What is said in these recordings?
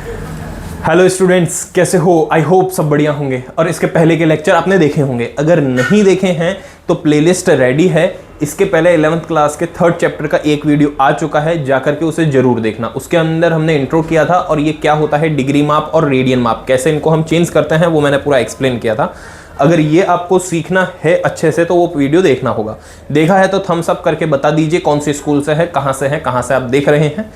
Hello students, कैसे हो? I hope सब बढ़िया होंगे और इसके पहले के लेक्चर आपने देखे होंगे। अगर नहीं देखे हैं तो प्लेलिस्ट रेडी है। इसके पहले 11th क्लास के 3rd चैप्टर का एक वीडियो आ चुका है, जाकर के उसे जरूर देखना। उसके अंदर हमने इंट्रो किया था और ये क्या होता है डिग्री माप और रेडियन माप, कैसे इनको हम चेंज करते हैं, वो मैंने पूरा एक्सप्लेन किया था। अगर ये आपको सीखना है अच्छे से तो वो वीडियो देखना होगा। देखा है तो थम्स अप करके बता दीजिए कौन से स्कूल से है, कहाँ से आप देख रहे हैं।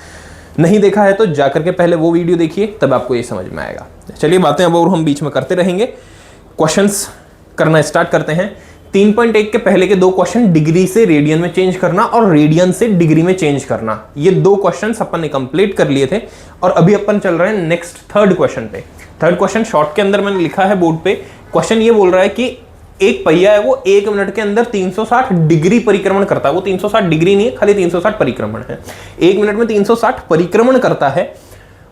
नहीं देखा है तो जाकर के पहले वो वीडियो देखिए, तब आपको ये समझ में आएगा। चलिए बातें अब और हम बीच में करते रहेंगे। क्वेश्चंस करना स्टार्ट करते हैं। 3.1 के पहले के 2 क्वेश्चन डिग्री से रेडियन में चेंज करना और रेडियन से डिग्री में चेंज करना, ये 2 क्वेश्चंस अपन ने कंप्लीट कर लिए थे और अभी अपन चल रहे हैं नेक्स्ट 3rd क्वेश्चन पे। 3rd क्वेश्चन शॉर्ट के अंदर मैंने लिखा है बोर्ड पे। क्वेश्चन ये बोल रहा है कि एक पहिया है वो 1 मिनट के अंदर 360 डिग्री परिक्रमण करता है। वो 360 डिग्री नहीं है, खाली 360 परिक्रमण है। 1 मिनट में 360 परिक्रमण करता है।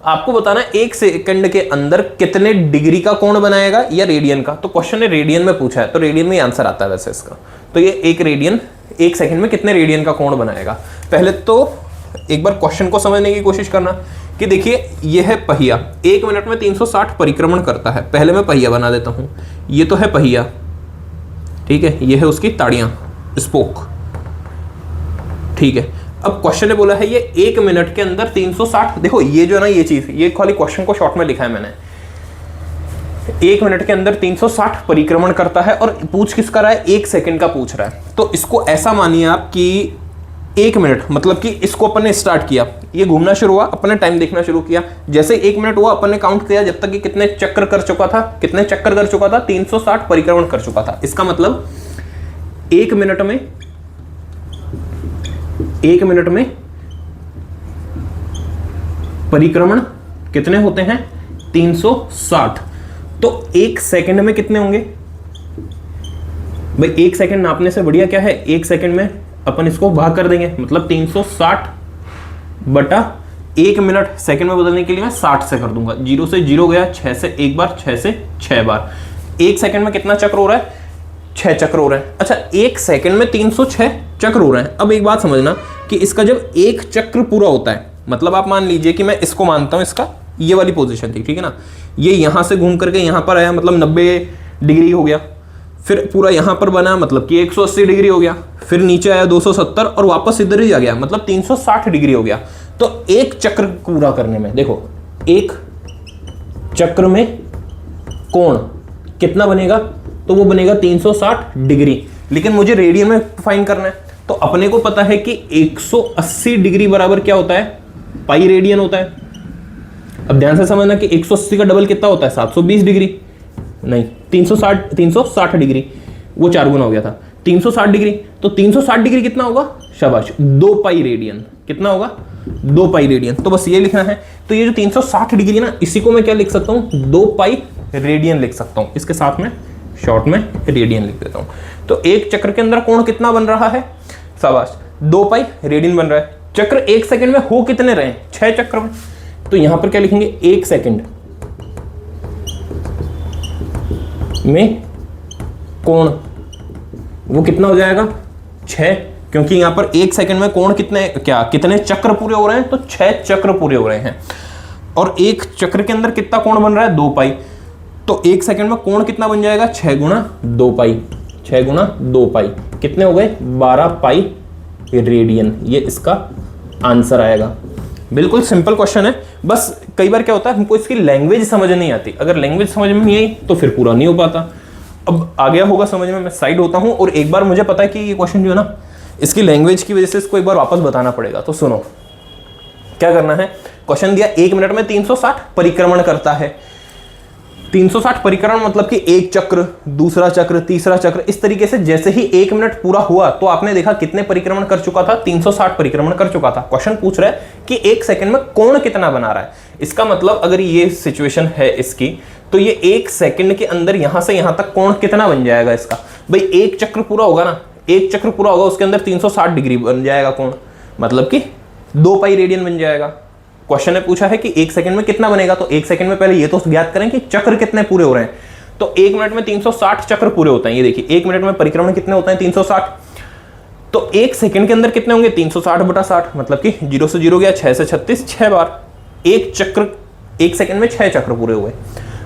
आपको बताना 1 सेकंड के अंदर कितने डिग्री का कोण बनाएगा या रेडियन का। तो क्वेश्चन ने रेडियन में पूछा है तो रेडियन में आंसर आता है वैसे इसका। तो ये 1 सेकंड में कितने रेडियन का कोण बनाएगा। पहले तो एक बार क्वेश्चन को समझने की कोशिश करना कि देखिए ये है पहिया, 1 मिनट में 360 परिक्रमण करता है। पहले मैं पहिया बना देता हूं। ये तो है पहिया, ठीक है, ये है उसकी ताड़ियां, स्पोक, ठीक है। अब क्वेश्चन ने बोला है ये 1 मिनट के अंदर 360, देखो ये जो है ना ये चीज, ये खाली क्वेश्चन को शॉर्ट में लिखा है मैंने। 1 मिनट के अंदर 360 परिक्रमण करता है और पूछ किसका रहा है, 1 सेकंड का पूछ रहा है। तो इसको ऐसा मानिए आप कि 1 मिनट मतलब कि इसको अपन ने स्टार्ट किया, ये घूमना शुरू हुआ, अपन ने टाइम देखना शुरू किया। जैसे 1 मिनट हुआ अपन ने काउंट किया जब तक कि कितने चक्कर कर चुका था, 360 परिक्रमण कर चुका था। इसका मतलब 1 मिनट में परिक्रमण कितने होते हैं, 360। तो 1 सेकंड में कितने होंगे भाई? 1 सेकंड नापने से बढ़िया क्या है, 1 सेकंड में अपन इसको भाग कर देंगे, मतलब 360 बटा 1 मिनट। सेकंड में बदलने के लिए मैं 60 से कर दूंगा। 0 से 0 गया, 6 से 1 बार, 6 से 6 बार। 1 सेकंड में कितना चक्र हो रहा है, 6 चक्र हो रहे हैं। अच्छा, 1 सेकंड में 306 चक्र हो रहे हैं। अब एक बात समझना कि इसका जब 1 चक्र पूरा होता है, मतलब आप मान लीजिए कि मैं इसको मानता हूं, इसका ये वाली पोजीशन थी, ठीक है ना, ये यहां से घूम करके यहां पर आया, मतलब 90 डिग्री हो गया। फिर पूरा यहां पर बना, मतलब कि 180 डिग्री हो गया। फिर नीचे आया 270 और वापस इधर ही आ गया, मतलब 360 डिग्री हो गया। तो 1 चक्र पूरा करने में देखो 1 चक्र में कोण कितना बनेगा, तो वो बनेगा 360 डिग्री। लेकिन मुझे रेडियन में फाइंड करना है, तो अपने को पता है कि 180 डिग्री बराबर क्या होता है, पाई रेडियन होता है। अब ध्यान से समझना कि 180 का डबल कितना होता है, 720 डिग्री नहीं, 360 डिग्री, वो 4 गुना हो गया था, 360 डिग्री। तो 360 डिग्री कितना होगा, शाबाश, 2 पाई रेडियन। कितना होगा, 2 पाई रेडियन। तो बस ये लिखना है। तो ये जो 360 डिग्री ना, इसी को मैं क्या लिख सकता हूं, 2 पाई रेडियन लिख सकता हूं। इसके साथ में शॉर्ट में रेडियन लिख देता हूं। तो 1 चक्र के अंदर कोण कितना बन रहा है, शाबाश, 2 पाई रेडियन बन रहा है। चक्र 1 सेकंड में हो कितने रहे, 6 चक्र में। तो यहां पर क्या लिखेंगे, 1 सेकंड में कोण वो कितना हो जाएगा, 6, क्योंकि यहां पर 1 सेकंड में कोण कितने चक्र पूरे हो रहे हैं, तो 6 चक्र पूरे हो रहे हैं। और 1 चक्र के अंदर कितना कोण बन रहा है, 2 पाई। तो 1 सेकंड में कोण कितना बन जाएगा, 6 गुना 2 पाई। 6 गुना 2 पाई कितने हो गए, 12 पाई रेडियन। ये इसका आंसर आएगा। बिल्कुल सिंपल क्वेश्चन है। बस कई बार क्या होता है, हमको इसकी लैंग्वेज समझ नहीं आती। अगर लैंग्वेज समझ में नहीं आई तो फिर पूरा नहीं हो पाता। अब आ गया होगा समझ में, मैं साइड होता हूं और एक बार मुझे पता है कि ये क्वेश्चन जो है ना, इसकी लैंग्वेज की वजह से इसको एक बार वापस बताना पड़ेगा। तो सुनो क्या करना है। क्वेश्चन दिया 1 मिनट में 360 परिक्रमण करता है। 360 परिक्रमण मतलब कि 1 चक्र, दूसरा चक्र, तीसरा चक्र, इस तरीके से जैसे ही 1 मिनट पूरा हुआ तो आपने देखा कितने परिक्रमण कर चुका था, 360 परिक्रमण कर चुका था। क्वेश्चन पूछ रहा है कि 1 सेकंड में कोण कितना बना रहा है। इसका मतलब अगर ये सिचुएशन है इसकी, तो ये 1 सेकंड के अंदर यहां से यहां तक कोण कितना बन जाएगा इसका। भाई 1 चक्र पूरा होगा ना, 1 चक्र पूरा होगा, उसके अंदर 360 डिग्री बन जाएगा कोण, मतलब कि 2 पाई रेडियन बन जाएगा। क्वेश्चन ने पूछा है कि 1 सेकंड में कितना बनेगा, तो 1 सेकंड में पहले ये तो ज्ञात करें कि चक्र कितने पूरे हो रहे हैं। तो 1 मिनट में 360 चक्र पूरे होते हैं। ये देखिए 1 मिनट में परिक्रमण कितने होते हैं, 360। तो 1 सेकंड के अंदर कितने होंगे, 360 बटा 60, मतलब कि 0 से 0 गया, 6 से 36, 6 बार। 1 चक्र 1 सेकंड में 6 चक्र पूरे हुए।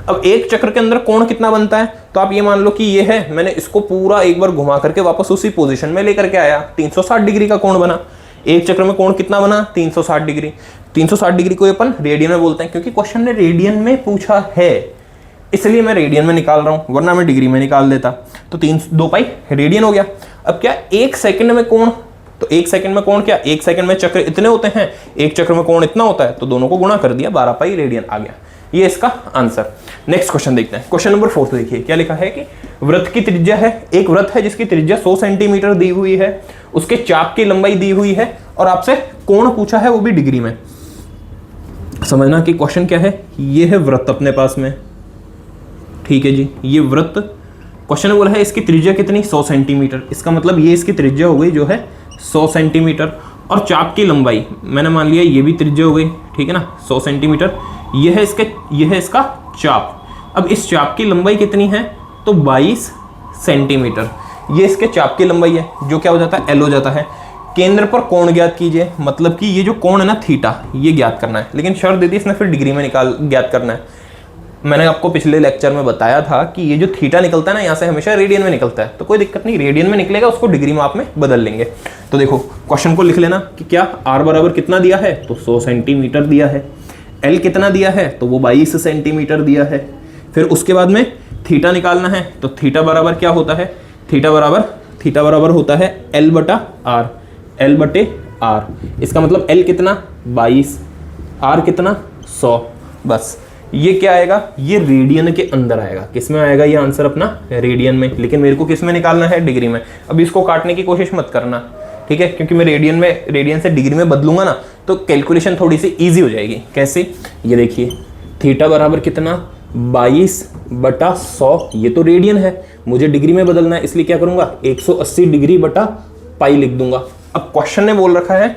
अब एक चक्र के अंदर कोण कितना बनता है, तो आप ये मान लो कि ये है, मैंने इसको पूरा एक बार घुमा करके वापस उसी पोजीशन में लेकर के आया, 360 डिग्री का कोण बना। एक चक्र में कोण कितना बना, 360 डिग्री। 360 डिग्री को अपन रेडियन में बोलते हैं, क्योंकि क्वेश्चन ने रेडियन में पूछा है, इसलिए मैं रेडियन में निकाल रहा हूं, वरना मैं डिग्री में निकाल देता। तो 2 पाई रेडियन हो गया। अब क्या 1 सेकंड में कोण, तो 1 सेकंड में कोण क्या, 1 सेकंड में चक्र इतने होते हैं, एक चक्र में कोण इतना होता है, तो दोनों को गुणा कर दिया, 12 पाई रेडियन आ गया। ये इसका आंसर। नेक्स्ट क्वेश्चन देखते हैं। क्वेश्चन नंबर 4 देखिए क्या लिखा है कि वृत्त की त्रिज्या है, एक वृत्त है जिसकी त्रिज्या 100 सेंटीमीटर दी हुई है, उसके चाप की लंबाई दी हुई है और आपसे कोण पूछा है, वो भी डिग्री में। समझना कि क्वेश्चन क्या है, ये है वृत्त अपने पास में, ठीक है जी, ये वृत्त। क्वेश्चन ने बोला है इसकी त्रिज्या कितनी, 100 सेंटीमीटर। इसका मतलब ये इसकी त्रिज्या हो गई जो है 100 सेंटीमीटर, और चाप की लंबाई मैंने मान लिया ये भी त्रिज्या हो गई, ठीक है ना, 100 सेंटीमीटर। ये है इसका चाप। अब इस चाप की लंबाई कितनी है, तो 22 सेंटीमीटर। ये इसके चाप की लंबाई है, जो क्या हो जाता है, एल हो जाता है। केंद्र पर कोण ज्ञात कीजिए, मतलब कि ये जो कोण है ना थीटा, ये ज्ञात करना है, लेकिन शर्त दे दी इसने फिर डिग्री में ज्ञात करना है। मैंने आपको पिछले लेक्चर में बताया था कि ये जो थीटा निकलता है ना, यहाँ से हमेशा रेडियन में निकलता है, तो कोई दिक्कत नहीं, रेडियन में निकलेगा, उसको डिग्री में आप में बदल लेंगे। तो देखो क्वेश्चन को लिख लेना कि क्या r बराबर कितना दिया है, तो 100 सेंटीमीटर दिया है। l कितना दिया है, तो वो 22 सेंटीमीटर दिया है। फिर उसके बाद में थीटा निकालना है, तो थीटा बराबर क्या होता है, थीटा बराबर होता है l बटा r, l बटे r। इसका मतलब l कितना 22, r कितना 100। बस ये क्या आएगा, ये रेडियन के अंदर आएगा। किस में आएगा ये आंसर अपना, रेडियन में। लेकिन मेरे को किस में निकालना है, डिग्री में। अब इसको काटने की कोशिश मत करना, ठीक है, क्योंकि मैं रेडियन से डिग्री में बदलूंगा ना, तो कैलकुलेशन थोड़ी सी इजी हो जाएगी। कैसे, ये देखिए, थीटा बराबर कितना 22 बटा 100, ये तो रेडियन है, मुझे डिग्री में बदलना है, इसलिए क्या करूंगा, 180 डिग्री बटा पाई लिख दूंगा। अब क्वेश्चन ने बोल रखा है,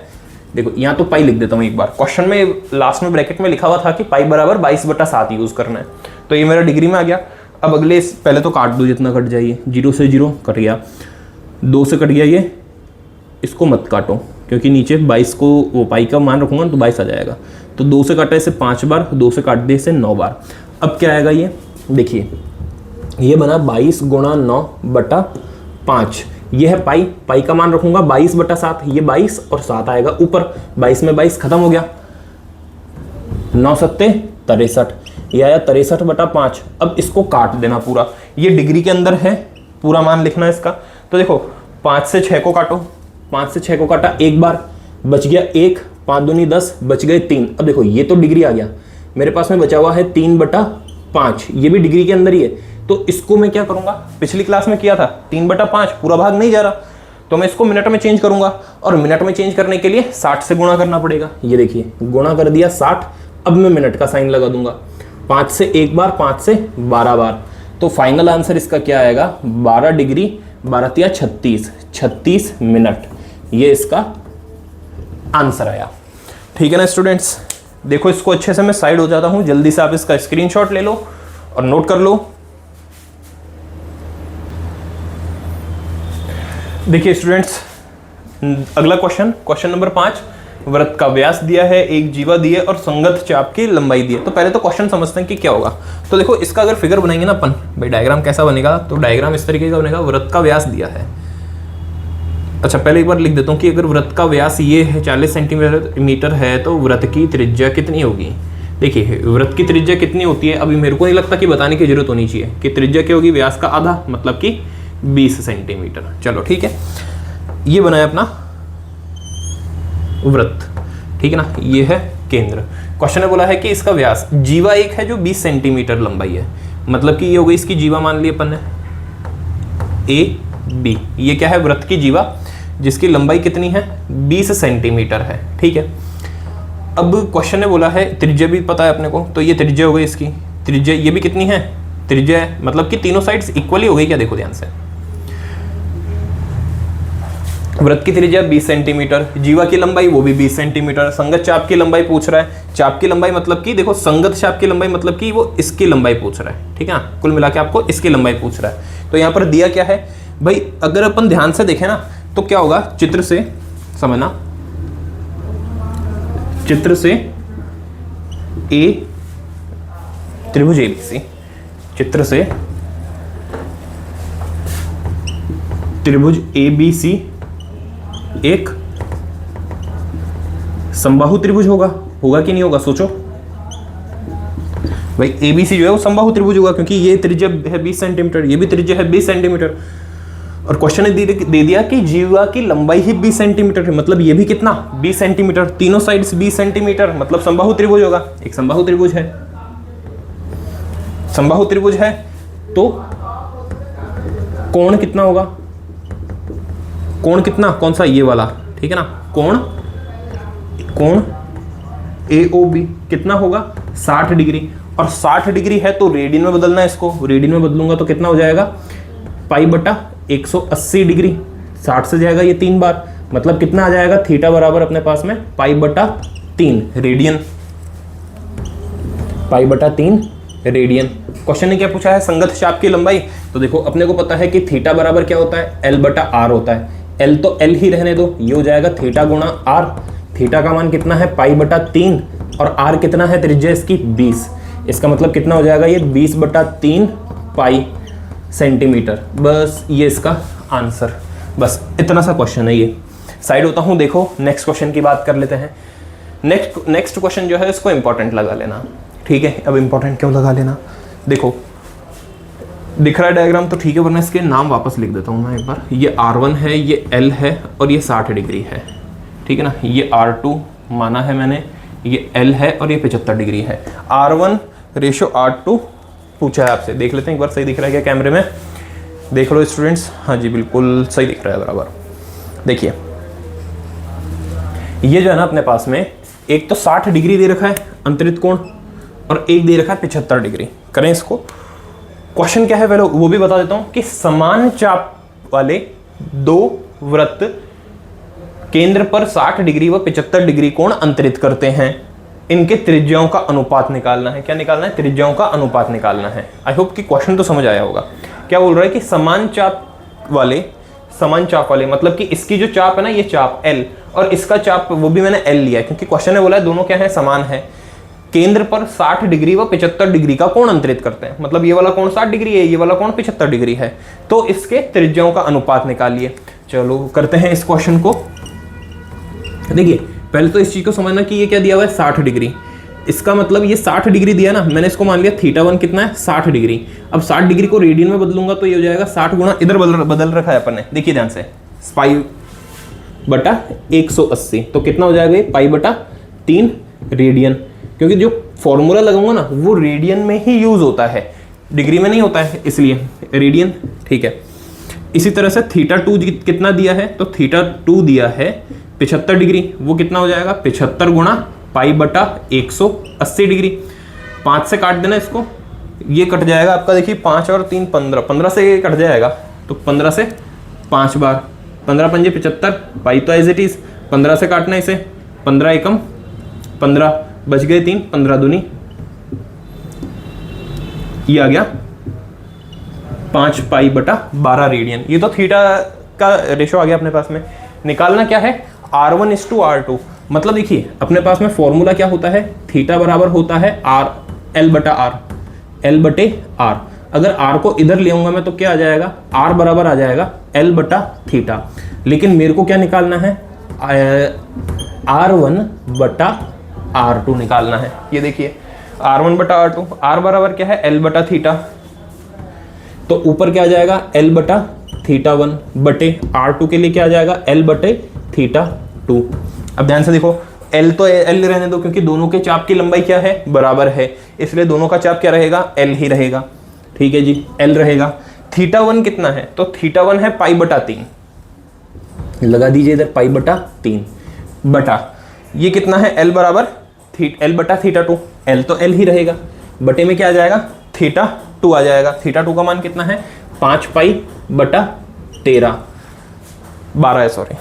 देखो यहाँ तो पाई लिख देता हूँ एक बार, क्वेश्चन में लास्ट में ब्रैकेट में लिखा हुआ था कि पाई बराबर 22 बटा 7 यूज करना है, तो ये मेरा डिग्री में आ गया। अब अगले पहले तो काट दो जितना कट जाइए, 0 से 0 कट गया, 2 से कट गया, ये इसको मत काटो क्योंकि नीचे 22 को वो पाई का मान रखूंगा तो 22 आ जाएगा। तो 2 से काटा इसे 5 बार, 2 से काट दे इसे 9 बार। अब क्या आएगा, ये देखिए, ये बना 22 गुणा 9 बटा 5, ये है पाई, पाई का मान रखूंगा 22 बटा 7, ये 22 और 7 आएगा ऊपर, 22 में 22 खत्म हो गया, 9 सत्ते 63, ये आया 63 बटा 5। अब इसको काट देना पूरा, ये डिग्री के अंदर है, पूरा मान लिखना है इसका। तो देखो 5 से 6 को काटो, 5 से 6 को काटा एक बार, बच गया 1, 5 दूनी 10, बच गए 3। अब देखो ये तो डिग्री आ गया, मेरे पास में बचा हुआ है 3 बटा 5, ये भी डिग्री के अंदर ही है। तो इसको मैं क्या करूंगा, पिछली क्लास में किया था 3 बटा 5, पूरा भाग नहीं जा रहा, तो मैं इसको मिनट में चेंज करूंगा, और मिनट में चेंज करने के लिए 60 से गुणा करना पड़ेगा। ये देखिए गुणा कर दिया 60, अब मैं मिनट का साइन लगा दूंगा, 5 से 1 बार, 5 से 12 बार। तो फाइनल आंसर इसका क्या आएगा, 12 डिग्री 12 तिया 36 मिनट, ये इसका आंसर आया। ठीक है ना स्टूडेंट्स, देखो इसको अच्छे से मैं साइड हो जाता हूं, जल्दी से आप इसका स्क्रीनशॉट ले लो और नोट कर लो। देखिए स्टूडेंट्स, अगला क्वेश्चन नंबर 5, वृत्त का व्यास दिया है, एक जीवा दी है और संगत चाप की लंबाई दी है। तो पहले तो क्वेश्चन समझते हैं कि क्या होगा। तो देखो इसका अगर फिगर बनाएंगे ना अपन, भाई डायग्राम कैसा बनेगा, तो डायग्राम इस तरीके का बनेगा, वृत्त का व्यास दिया है। अच्छा पहले एक बार लिख देता हूँ कि अगर वृत्त का व्यास ये है 40 सेंटीमीटर है, तो वृत्त की त्रिज्या कितनी होगी। देखिए वृत्त की त्रिज्या कितनी होती है, अभी मेरे को नहीं लगता कि बताने की जरूरत होनी चाहिए कि त्रिज्या क्या होगी, व्यास का आधा, मतलब कि 20 सेंटीमीटर। चलो ठीक है, ये बना है अपना वृत्त, ठीक है ना, ये है केंद्र। क्वेश्चन ने बोला है कि इसका व्यास जीवा एक है जो 20 सेंटीमीटर लंबाई है, मतलब कि ये हो गई इसकी जीवा, मान ली अपन ने ए बी, ये क्या है, वृत्त की जीवा जिसकी लंबाई कितनी है 20 सेंटीमीटर है, ठीक है। अब क्वेश्चन ने बोला है त्रिज्या भी पता है अपने को, तो ये त्रिज्या हो गई इसकी, त्रिज्या ये भी कितनी है, त्रिज्या है, मतलब कि तीनों साइड्स इक्वली हो गई क्या, देखो ध्यान से, वृत्त की त्रिज्या 20 सेंटीमीटर, जीवा की लंबाई वो भी 20 सेंटीमीटर, संगत चाप की लंबाई पूछ रहा है, चाप की लंबाई मतलब कि देखो संगत चाप की लंबाई मतलब कि वो इसकी लंबाई पूछ रहा है, ठीक है ना, कुल मिला के आपको इसकी लंबाई पूछ रहा है। तो यहाँ पर दिया क्या है भाई, अगर अपन ध्यान से देखें ना तो क्या होगा, चित्र से समझना, चित्र से ए त्रिभुज एबीसी, चित्र से त्रिभुज एबीसी एक समबाहु त्रिभुज होगा कि नहीं होगा? सोचो भाई, एबीसी जो है वो समबाहु त्रिभुज होगा, क्योंकि ये त्रिज्या है 20 सेंटीमीटर, ये भी त्रिज्या है 20 सेंटीमीटर, और क्वेश्चन ने दे दिया कि जीवा की लंबाई ही 20 सेंटीमीटर है, मतलब ये भी कितना 20 सेंटीमीटर, तीनों साइड्स 20 सेंटीमीटर, मतलब समबाहु त्रिभुज होगा। एक समबाहु त्रिभुज है, समबाहु त्रिभुज है तो कोण कितना होगा? कोण कितना? कौन सा? ये वाला, ठीक है ना। कोण AOB कितना होगा? 60 डिग्री, और 60 डिग्री है तो रेडियन में बदलना है इसको, रेडियन में बदलूंगा तो कितना हो जाएगा? पाई बटा 180 डिग्री, 60 से जाएगा ये 3 बार, मतलब कितना आ जाएगा? थीटा बराबर अपने पास में पाई बटा 3 रेडियन, पाई बटा 3 रेडियन। क्वेश्चन ने क्या पूछा है? संगत चाप की लंबाई। तो देखो अपने को पता है कि थीटा बराबर क्या होता है? L बटा R होता है। L तो L ही रहने दो, ये हो जाएगा थीटा गुणा R। थीटा का मान कितना है? पाई बटा 3, और R कितना है? त्रिज्या इसकी 20, इसका मतलब कितना हो जाएगा? ये 20 बटा 3 पाई सेंटीमीटर। बस ये इसका आंसर, बस इतना सा क्वेश्चन है ये। साइड होता हूँ, देखो नेक्स्ट क्वेश्चन की बात कर लेते हैं। नेक्स्ट क्वेश्चन जो है इसको इंपॉर्टेंट लगा लेना, ठीक है। अब इंपॉर्टेंट क्यों लगा लेना? देखो दिख रहा है डायग्राम तो ठीक है, वरना इसके नाम वापस लिख देता हूँ मैं एक बार। ये R1 है, ये L है, और ये 60 डिग्री है, ठीक है ना। ये R2 माना है मैंने, ये L है, और ये 75 डिग्री है। R1 रेशो R2 पूछा है आपसे, देख लेते हैं एक बार, सही दिख रहा है क्या कैमरे में? देख लो स्टूडेंट्स, हाँ जी बिल्कुल सही दिख रहा है बराबर। देखिए ये जो है ना अपने पास में, एक तो 60 डिग्री दे रखा है अंतरित कोण, और एक दे रखा है 75 डिग्री। करें इसको, क्वेश्चन क्या है पहले वो भी बता देता हूं कि समान चाप वाले दो वृत्त केंद्र पर 60 डिग्री व 75 डिग्री कोण अंतरित करते हैं, इनके त्रिज्याओं का अनुपात निकालना है। क्या निकालना है? त्रिज्याओं का अनुपात निकालना है। आई होप कि क्वेश्चन तो समझ आया होगा। क्या बोल रहा है कि समान चाप वाले मतलब कि इसकी जो चाप है ना, ये चाप L, और इसका चाप वो भी मैंने L लिया है, क्योंकि क्वेश्चन ने बोला है दोनों क्या है? समान है। केंद्र पर 60 डिग्री व 75 डिग्री का कोण अंतरित करते हैं, मतलब ये वाला कोण 60 डिग्री है, ये वाला कोण 75 डिग्री है, तो इसके त्रिज्याओं का अनुपात निकालिए। चलो करते हैं इस क्वेश्चन को। देखिए पहले तो इस चीज को समझना कि ये क्या दिया हुआ है? 60 डिग्री। इसका मतलब ये 60 डिग्री दिया ना, मैंने इसको मान लिया θ1 कितना है? 60 डिग्री। अब 60 डिग्री को रेडियन में बदलूंगा तो ये हो जाएगा 60 गुणा, इधर बदल रखा है अपन ने, देखिए ध्यान से, पाई बटा 180, तो कितना हो जाएगा? पाई बटा 3 रेडियन, क्योंकि जो फॉर्मूला लगाऊंगा ना वो रेडियन में ही यूज होता है, डिग्री में नहीं होता है, इसलिए रेडियन, ठीक है। इसी तरह से θ2 कितना दिया है? तो θ2 दिया है 75 डिग्री, वो कितना हो जाएगा? 75 गुणा पाई बटा 180 डिग्री। 5 से काट देना इसको, ये कट जाएगा आपका, देखिए 5 और 3 15, 15 से ये कट जाएगा, तो 15 से 5 बार, 15 पंजे 75, पाई तो एज इट इज, 15 से काटना इसे, 15 एकम 15, बच गए 3, 15 दूनी, ये आ गया 5 पाई बटा 12 रेडियन। ये तो थीटा का रेशो आ गया अपने पास में। निकालना क्या है? R1:R2, मतलब देखिए अपने पास में फॉर्मूला क्या होता है? थीटा बराबर होता है L बटा R, L बटे R। अगर R को इधर ले आऊंगा मैं तो क्या आ जाएगा? R बराबर आ जाएगा L बटा थीटा। लेकिन मेरे को क्या निकालना है? R1 बटा R2 निकालना है। ये देखिए R1 बटा R2, R बराबर क्या है? L बटा थीटा, तो ऊपर क्या आ जाएगा? L बटा θ1 बटे R2 के लिए क्या आ जाएगा? L बटे θ2। अब ध्यान से देखो, L तो L रहने दो, क्योंकि दोनों के चाप की लंबाई क्या है? बराबर है, इसलिए दोनों का चाप क्या रहेगा? L ही रहेगा, ठीक है जी, L रहेगा। θ1 कितना है? तो θ1 है पाई बटा 3, लगा दीजिए इधर पाई बटा 3 बटा, ये कितना है? L बराबर L बटा θ2, L तो L ही रहेगा, बटे में क्या आ जाएगा? θ2 आ जाएगा। θ2 का मान कितना है? 5 पाई बटा 13, 12 है, सॉरी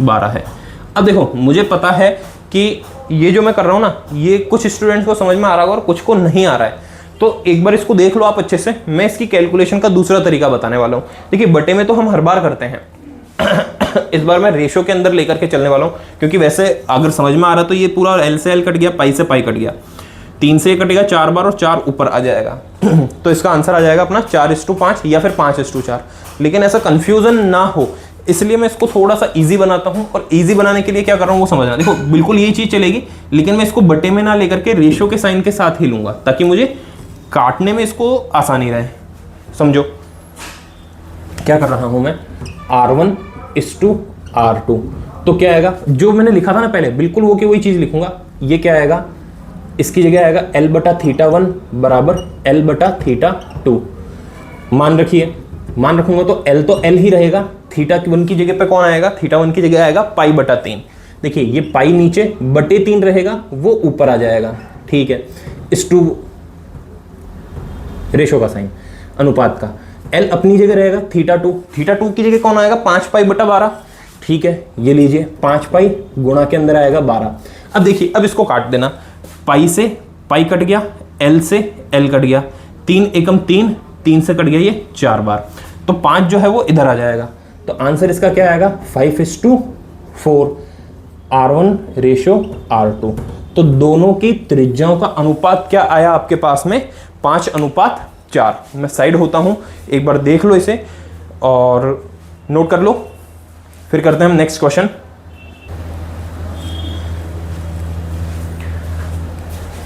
12 है। अब देखो मुझे पता है कि ये जो मैं कर रहा हूँ ना, ये कुछ स्टूडेंट्स को समझ में आ रहा होगा और कुछ को नहीं आ रहा है, तो एक बार इसको देख लो आप अच्छे से। मैं इसकी कैलकुलेशन का दूसरा तरीका बताने वाला हूँ। देखिए बटे में तो हम हर बार करते हैं, इस बार मैं रेशो के अंदर लेकर के चलने वाला हूँ, क्योंकि वैसे अगर समझ में आ रहा तो ये पूरा L से L कट गया, पाई से पाई कट गया। 3 से ये कटेगा 4 बार और 4 ऊपर आ जाएगा। तो इसका आंसर आ जाएगा अपना 4:5 या फिर 5:4। लेकिन ऐसा कंफ्यूजन ना हो इसलिए मैं इसको थोड़ा सा इजी बनाता हूँ, और इजी बनाने के लिए क्या कर रहा हूँ वो समझना। देखो बिल्कुल यही चीज चलेगी, लेकिन मैं इसको बटे में ना लेकर के रेशो के साइन के साथ ही लूंगा, ताकि मुझे काटने में इसको आसानी रहे। समझो क्या कर रहा हूं मैं, R1:R2। तो क्या आएगा, जो मैंने लिखा था ना पहले, बिल्कुल वो की वही चीज लिखूंगा। ये क्या आएगा, इसकी जगह आएगा L/θ1 बराबर L/θ2। मान रखिए, मान रखूंगा तो L तो L ही रहेगा, θ1 की जगह पे कौन आएगा, θ1 की जगह आएगा π/3। देखिए ये पाई नीचे बटे 3 रहेगा, वो ऊपर आ जाएगा। ठीक है, इस टू रेशो का साइन, अनुपात का। L अपनी जगह रहेगा, θ2 की जगह कौन आएगा, 5π/12। ठीक है, ये लीजिए 5π गुणा के अंदर आएगा 12। अब देखिए, अब इसको काट देना, पाई से पाई कट गया, L से L कट गया, 3 एकम 3, 3 से कट गया ये 4 बार, तो 5 जो है वो इधर आ जाएगा। तो आंसर इसका क्या आएगा, 5:4, R1:R2। तो दोनों की त्रिज्याओं का अनुपात क्या आया आपके पास में, 5:4। मैं साइड होता हूं, एक बार देख लो इसे और नोट कर लो, फिर करते हैं हम नेक्स्ट क्वेश्चन।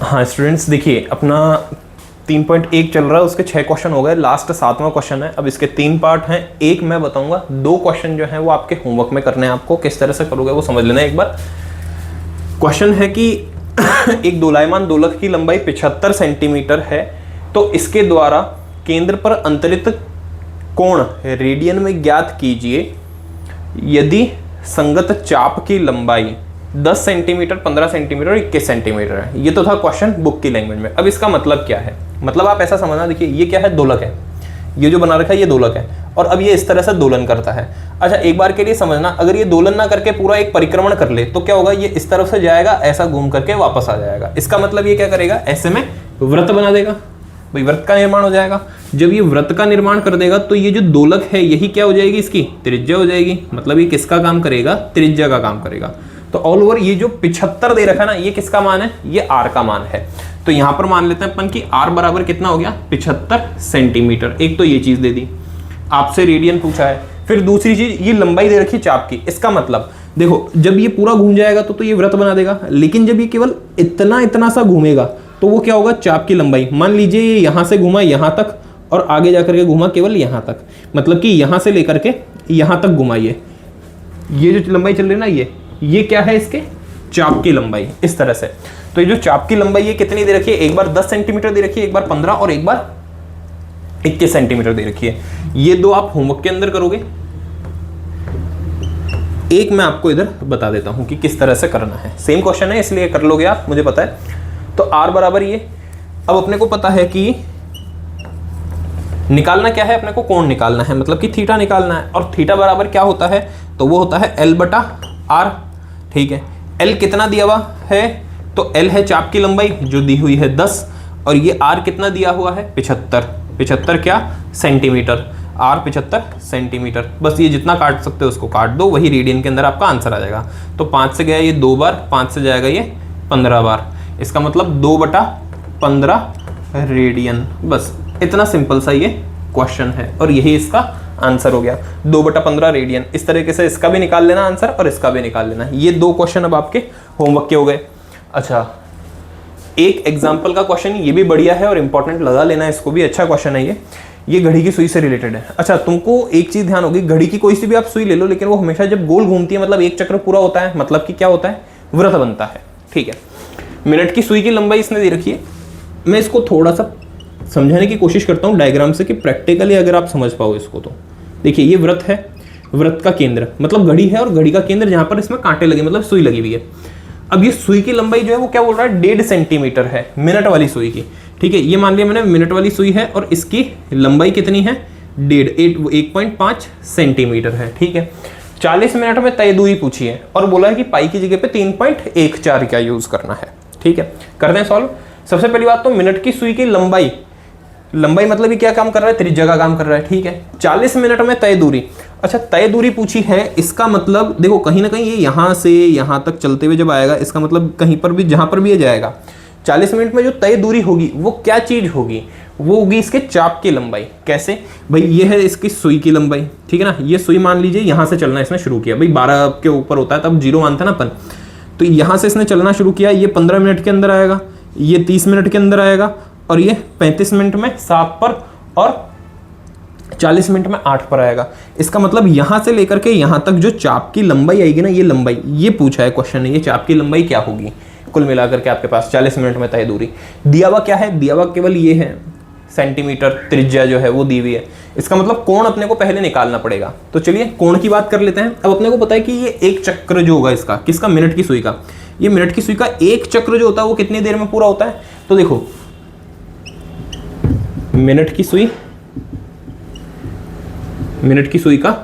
हाँ स्टूडेंट्स, देखिए अपना 3.1 चल रहा है, उसके 6 क्वेश्चन हो गए, लास्ट 7वां क्वेश्चन है। अब इसके 3 पार्ट हैं, एक मैं बताऊंगा, 2 क्वेश्चन जो है वो आपके होमवर्क में करने हैं। आपको किस तरह से करोगे वो समझ लेना एक बार। क्वेश्चन है कि एक दोलायमान दोलक की लंबाई 75 सेंटीमीटर है, तो इसके द्वारा केंद्र पर अंतरित कोण रेडियन में ज्ञात कीजिए यदि संगत चाप की लंबाई 10 सेंटीमीटर, 15 सेंटीमीटर और 21 सेंटीमीटर है। ये तो था क्वेश्चन बुक की लैंग्वेज में। अब इसका मतलब क्या है, मतलब आप ऐसा समझना, देखिए ये क्या है, दोलक है, ये जो बना रखा है ये दोलक है, और अब ये इस तरह से दोलन करता है। अच्छा एक बार के लिए समझना, अगर ये दोलन ना करके पूरा एक परिक्रमण कर ले तो क्या होगा, ये इस तरफ से जाएगा, ऐसा घूम करके वापस आ जाएगा। इसका मतलब ये क्या करेगा, ऐसे में वृत्त बना देगा, भाई वृत्त का निर्माण हो जाएगा। जब ये वृत्त का निर्माण कर देगा तो ये जो दोलक है यही क्या हो जाएगी, इसकी त्रिज्या हो जाएगी। मतलब ये किसका काम करेगा, त्रिज्या का काम करेगा। तो ऑल ओवर ये जो 75 दे रखा है ना, ये किसका मान है, ये R का मान है। तो यहां पर मान लेते हैं अपन की R बराबर कितना हो गया, 75 सेंटीमीटर। एक तो ये चीज दे दी, आपसे रेडियन पूछा है। फिर दूसरी चीज, ये लंबाई दे रखी चाप की। इसका मतलब देखो, जब ये पूरा घूम जाएगा तो ये वृत्त बना देगा, लेकिन जब ये केवल इतना इतना सा घूमेगा तो वो क्या होगा, चाप की लंबाई। मान लीजिए ये यहां से घुमा यहां तक और आगे जाकर के घुमा केवल यहां तक, मतलब कि यहां से लेकर के यहां तक घुमाइए, ये जो लंबाई चल रही है ना, ये क्या है, इसके चाप की लंबाई, इस तरह से। तो ये जो चाप की लंबाई ये कितनी दे रखी है, एक बार 10 सेंटीमीटर दे रखी है, एक बार 15 और एक बार 21 सेंटीमीटर दे रखी है। ये दो आप होमवर्क के अंदर करोगे। एक मैं आपको इधर बता देता हूं कि किस तरह से करना है। सेम क्वेश्चन है इसलिए कर लोगे आप, मुझे पता है। तो R बराबर ये, अब अपने को पता है कि निकालना क्या है, अपने को कोण निकालना है, मतलब कि थीटा निकालना है। और थीटा बराबर क्या होता है, तो वो होता है L/R। ठीक है, L कितना दिया हुआ है, तो L है चाप की लंबाई जो दी हुई है 10, और ये R कितना दिया हुआ है, 75 क्या सेंटीमीटर, R 75 सेंटीमीटर। बस ये जितना काट सकते हो उसको काट दो, वही रेडियन के अंदर आपका आंसर आ जाएगा। तो 5 से गया ये 2 बार, 5 से जाएगा ये 15 बार, इसका मतलब 2/15 रेडियन। बस इतना सिंपल सा ये क्वेश्चन है और यही इसका आंसर हो गया, 2/15 रेडियन। इस तरीके से इसका भी निकाल लेना आंसर और इसका भी निकाल लेना। ये 2 क्वेश्चन अब आपके होमवर्क के हो गए। अच्छा, एक एग्जाम्पल का क्वेश्चन, ये भी बढ़िया है और इंपॉर्टेंट लगा लेना, इसको भी अच्छा क्वेश्चन है ये घड़ी की सुई से रिलेटेड है। अच्छा, तुमको एक चीज ध्यान होगी, घड़ी की कोई सी भी आप सुई ले लो, लेकिन वो हमेशा जब गोल घूमती है, मतलब एक चक्र पूरा होता है, मतलब कि क्या होता है, वृत्त बनता है। ठीक है, मिनट की सुई की लंबाई इसने दे रखी है। मैं इसको थोड़ा सा समझाने की कोशिश करता हूँ डायग्राम से, कि प्रैक्टिकली अगर आप समझ पाओ इसको। तो देखिए, ये वृत्त है, वृत्त का केंद्र मतलब घड़ी है, और घड़ी का केंद्र जहां पर इसमें कांटे लगे मतलब सुई लगी हुई है। अब ये सुई की लंबाई जो है वो क्या बोल रहा है, 1.5 सेंटीमीटर है, मिनट वाली सुई की। ठीक है, ये मान लिया मैंने मिनट वाली सुई है और इसकी लंबाई कितनी है, 1.5 सेंटीमीटर है। ठीक है, 40 मिनट में तय दूरी पूछी है और बोला है कि पाई की जगह पे 3.14 क्या यूज करना है। ठीक है, करते हैं सॉल्व। सबसे पहली बात तो मिनट की सुई की लंबाई मतलब ये क्या काम कर रहा है, त्रिज्या का काम कर रहा है। ठीक है, 40 मिनट में तय दूरी। अच्छा, तय दूरी पूछी है, इसका मतलब देखो कहीं ना कहीं ये यहां से यहां तक चलते हुए जब आएगा, इसका मतलब कहीं पर भी जहां पर भी ये जाएगा 40 मिनट में जो तय दूरी होगी वो क्या चीज होगी, वो होगी इसके चाप की लंबाई। कैसे भाई, ये है इसकी सुई की लंबाई, ठीक है ना। ये सुई मान लीजिए यहाँ से चलना इसने शुरू किया, भाई 12 के ऊपर होता है तब 0 मानते हैं ना अपन, तो यहाँ से इसने चलना शुरू किया, ये 15 मिनट के अंदर आएगा, ये 30 मिनट के अंदर आएगा, और ये 35 मिनट में 7 पर और 40 मिनट में 8 पर आएगा। इसका मतलब यहाँ से लेकर के यहाँ तक जो चाप की लंबाई आएगी ना, ये लंबाई, ये पूछा है क्वेश्चन ने, ये चाप की लंबाई क्या होगी कुल मिलाकर के आपके पास 40 मिनट में तय दूरी। दिया हुआ क्या है, दिया हुआ केवल ये है सेंटीमीटर त्रिज्या जो है वो दी हुई है। इसका मतलब कोण अपने को पहले निकालना पड़ेगा, तो चलिए कोण की बात कर लेते हैं। अब अपने को पता है कि ये एक चक्र जो होगा इसका, किसका, मिनट की सुई का, ये मिनट की सुई का एक चक्र जो होता है वो कितनी देर में पूरा होता है। तो देखो मिनट की सुई, मिनट की सुई का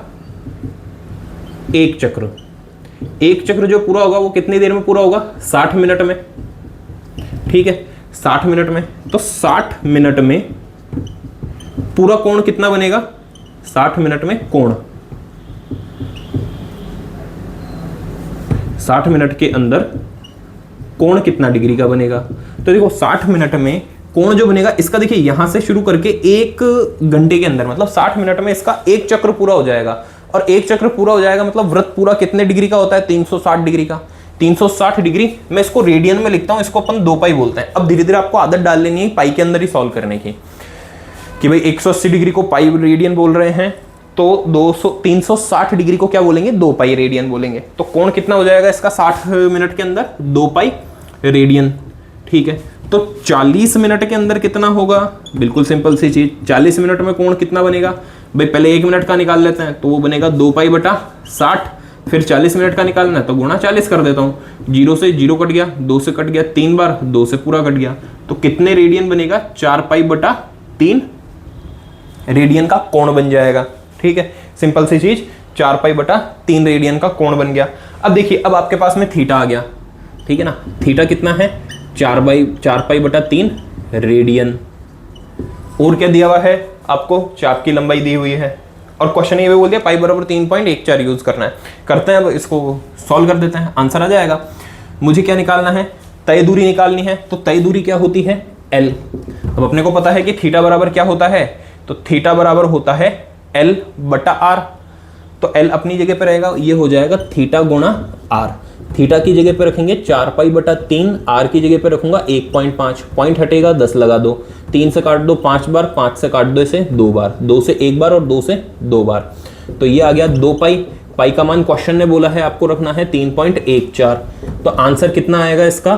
एक चक्र, एक चक्र जो पूरा होगा वो कितनी देर में पूरा होगा, 60 मिनट में, ठीक है 60 मिनट में। तो 60 मिनट में पूरा कोण कितना बनेगा, 60 मिनट में कोण, 60 मिनट के अंदर कोण कितना डिग्री का बनेगा। तो देखो 60 मिनट में कोण जो बनेगा इसका, देखिए यहां से शुरू करके 1 घंटे के अंदर, मतलब 60 मिनट में इसका एक चक्र पूरा हो जाएगा। और एक चक्र पूरा हो जाएगा मतलब वृत्त पूरा कितने डिग्री का होता है, 360 डिग्री का। 360 डिग्री, मैं इसको रेडियन में लिखता हूं, इसको अपन 2 पाई बोलते हैं। अब धीरे धीरे आपको आदत डाल लेनी है पाई के अंदर ही सॉल्व करने की, कि भाई 180 डिग्री को पाई रेडियन बोल रहे हैं, तो 360 डिग्री को क्या बोलेंगे, 2 पाई रेडियन बोलेंगे। तो कोण कितना हो जाएगा इसका 60 मिनट के अंदर, 2 पाई रेडियन, ठीक है। तो 40 मिनट के अंदर कितना होगा, बिल्कुल सिंपल सी चीज, 40 मिनट में कोण कितना बनेगा भाई, पहले 1 मिनट का निकाल लेते हैं, तो वो बनेगा 2 पाई बटा 60, फिर 40 मिनट का निकालना है तो गुणा 40 कर देता हूँ, 0 से 0 कट गया, 2 से कट गया, 3 बार 2 से पूरा कट गया, तो कितने रेडियन बनेगा, 4 पाई बटा 3 रेडियन का कोण बन जाएगा, ठीक है। सिंपल सी चीज, 4 पाई बटा 3 रेडियन का कोण बन गया। अब देखिए, अब आपके पास में थीटा आ गया, ठीक है ना। थीटा कितना है, 4 पाई बटा 3 रेडियन। और क्या दिया हुआ है आपको, चाप की लंबाई दी हुई है, और क्वेश्चन ये भी बोल दिया पाई बराबर 3.14 यूज करना है। करते हैं, अब इसको सॉल्व कर देते हैं, आंसर आ जाएगा। मुझे क्या निकालना है, तय दूरी निकालनी है। तो तय दूरी क्या होती है, L। अब अपने को पता है कि थीटा बराबर क्या होता है, तो थीटा बराबर होता है L बटा R। तो L अपनी जगह पे रहेगा, ये हो जाएगा थीटा गुणा R। थीटा की जगह पे रखेंगे 4 पाई बटा 3, R की जगह पे रखूंगा 1.5, पॉइंट हटेगा 10 लगा दो, 3 से काट दो 5 बार, 5 से काट दो इसे 2 बार, 2 से 1 बार और 2 से 2 बार, तो ये आ गया 2 पाई। पाई का मान क्वेश्चन ने बोला है आपको रखना है 3.14। तो आंसर कितना आएगा इसका,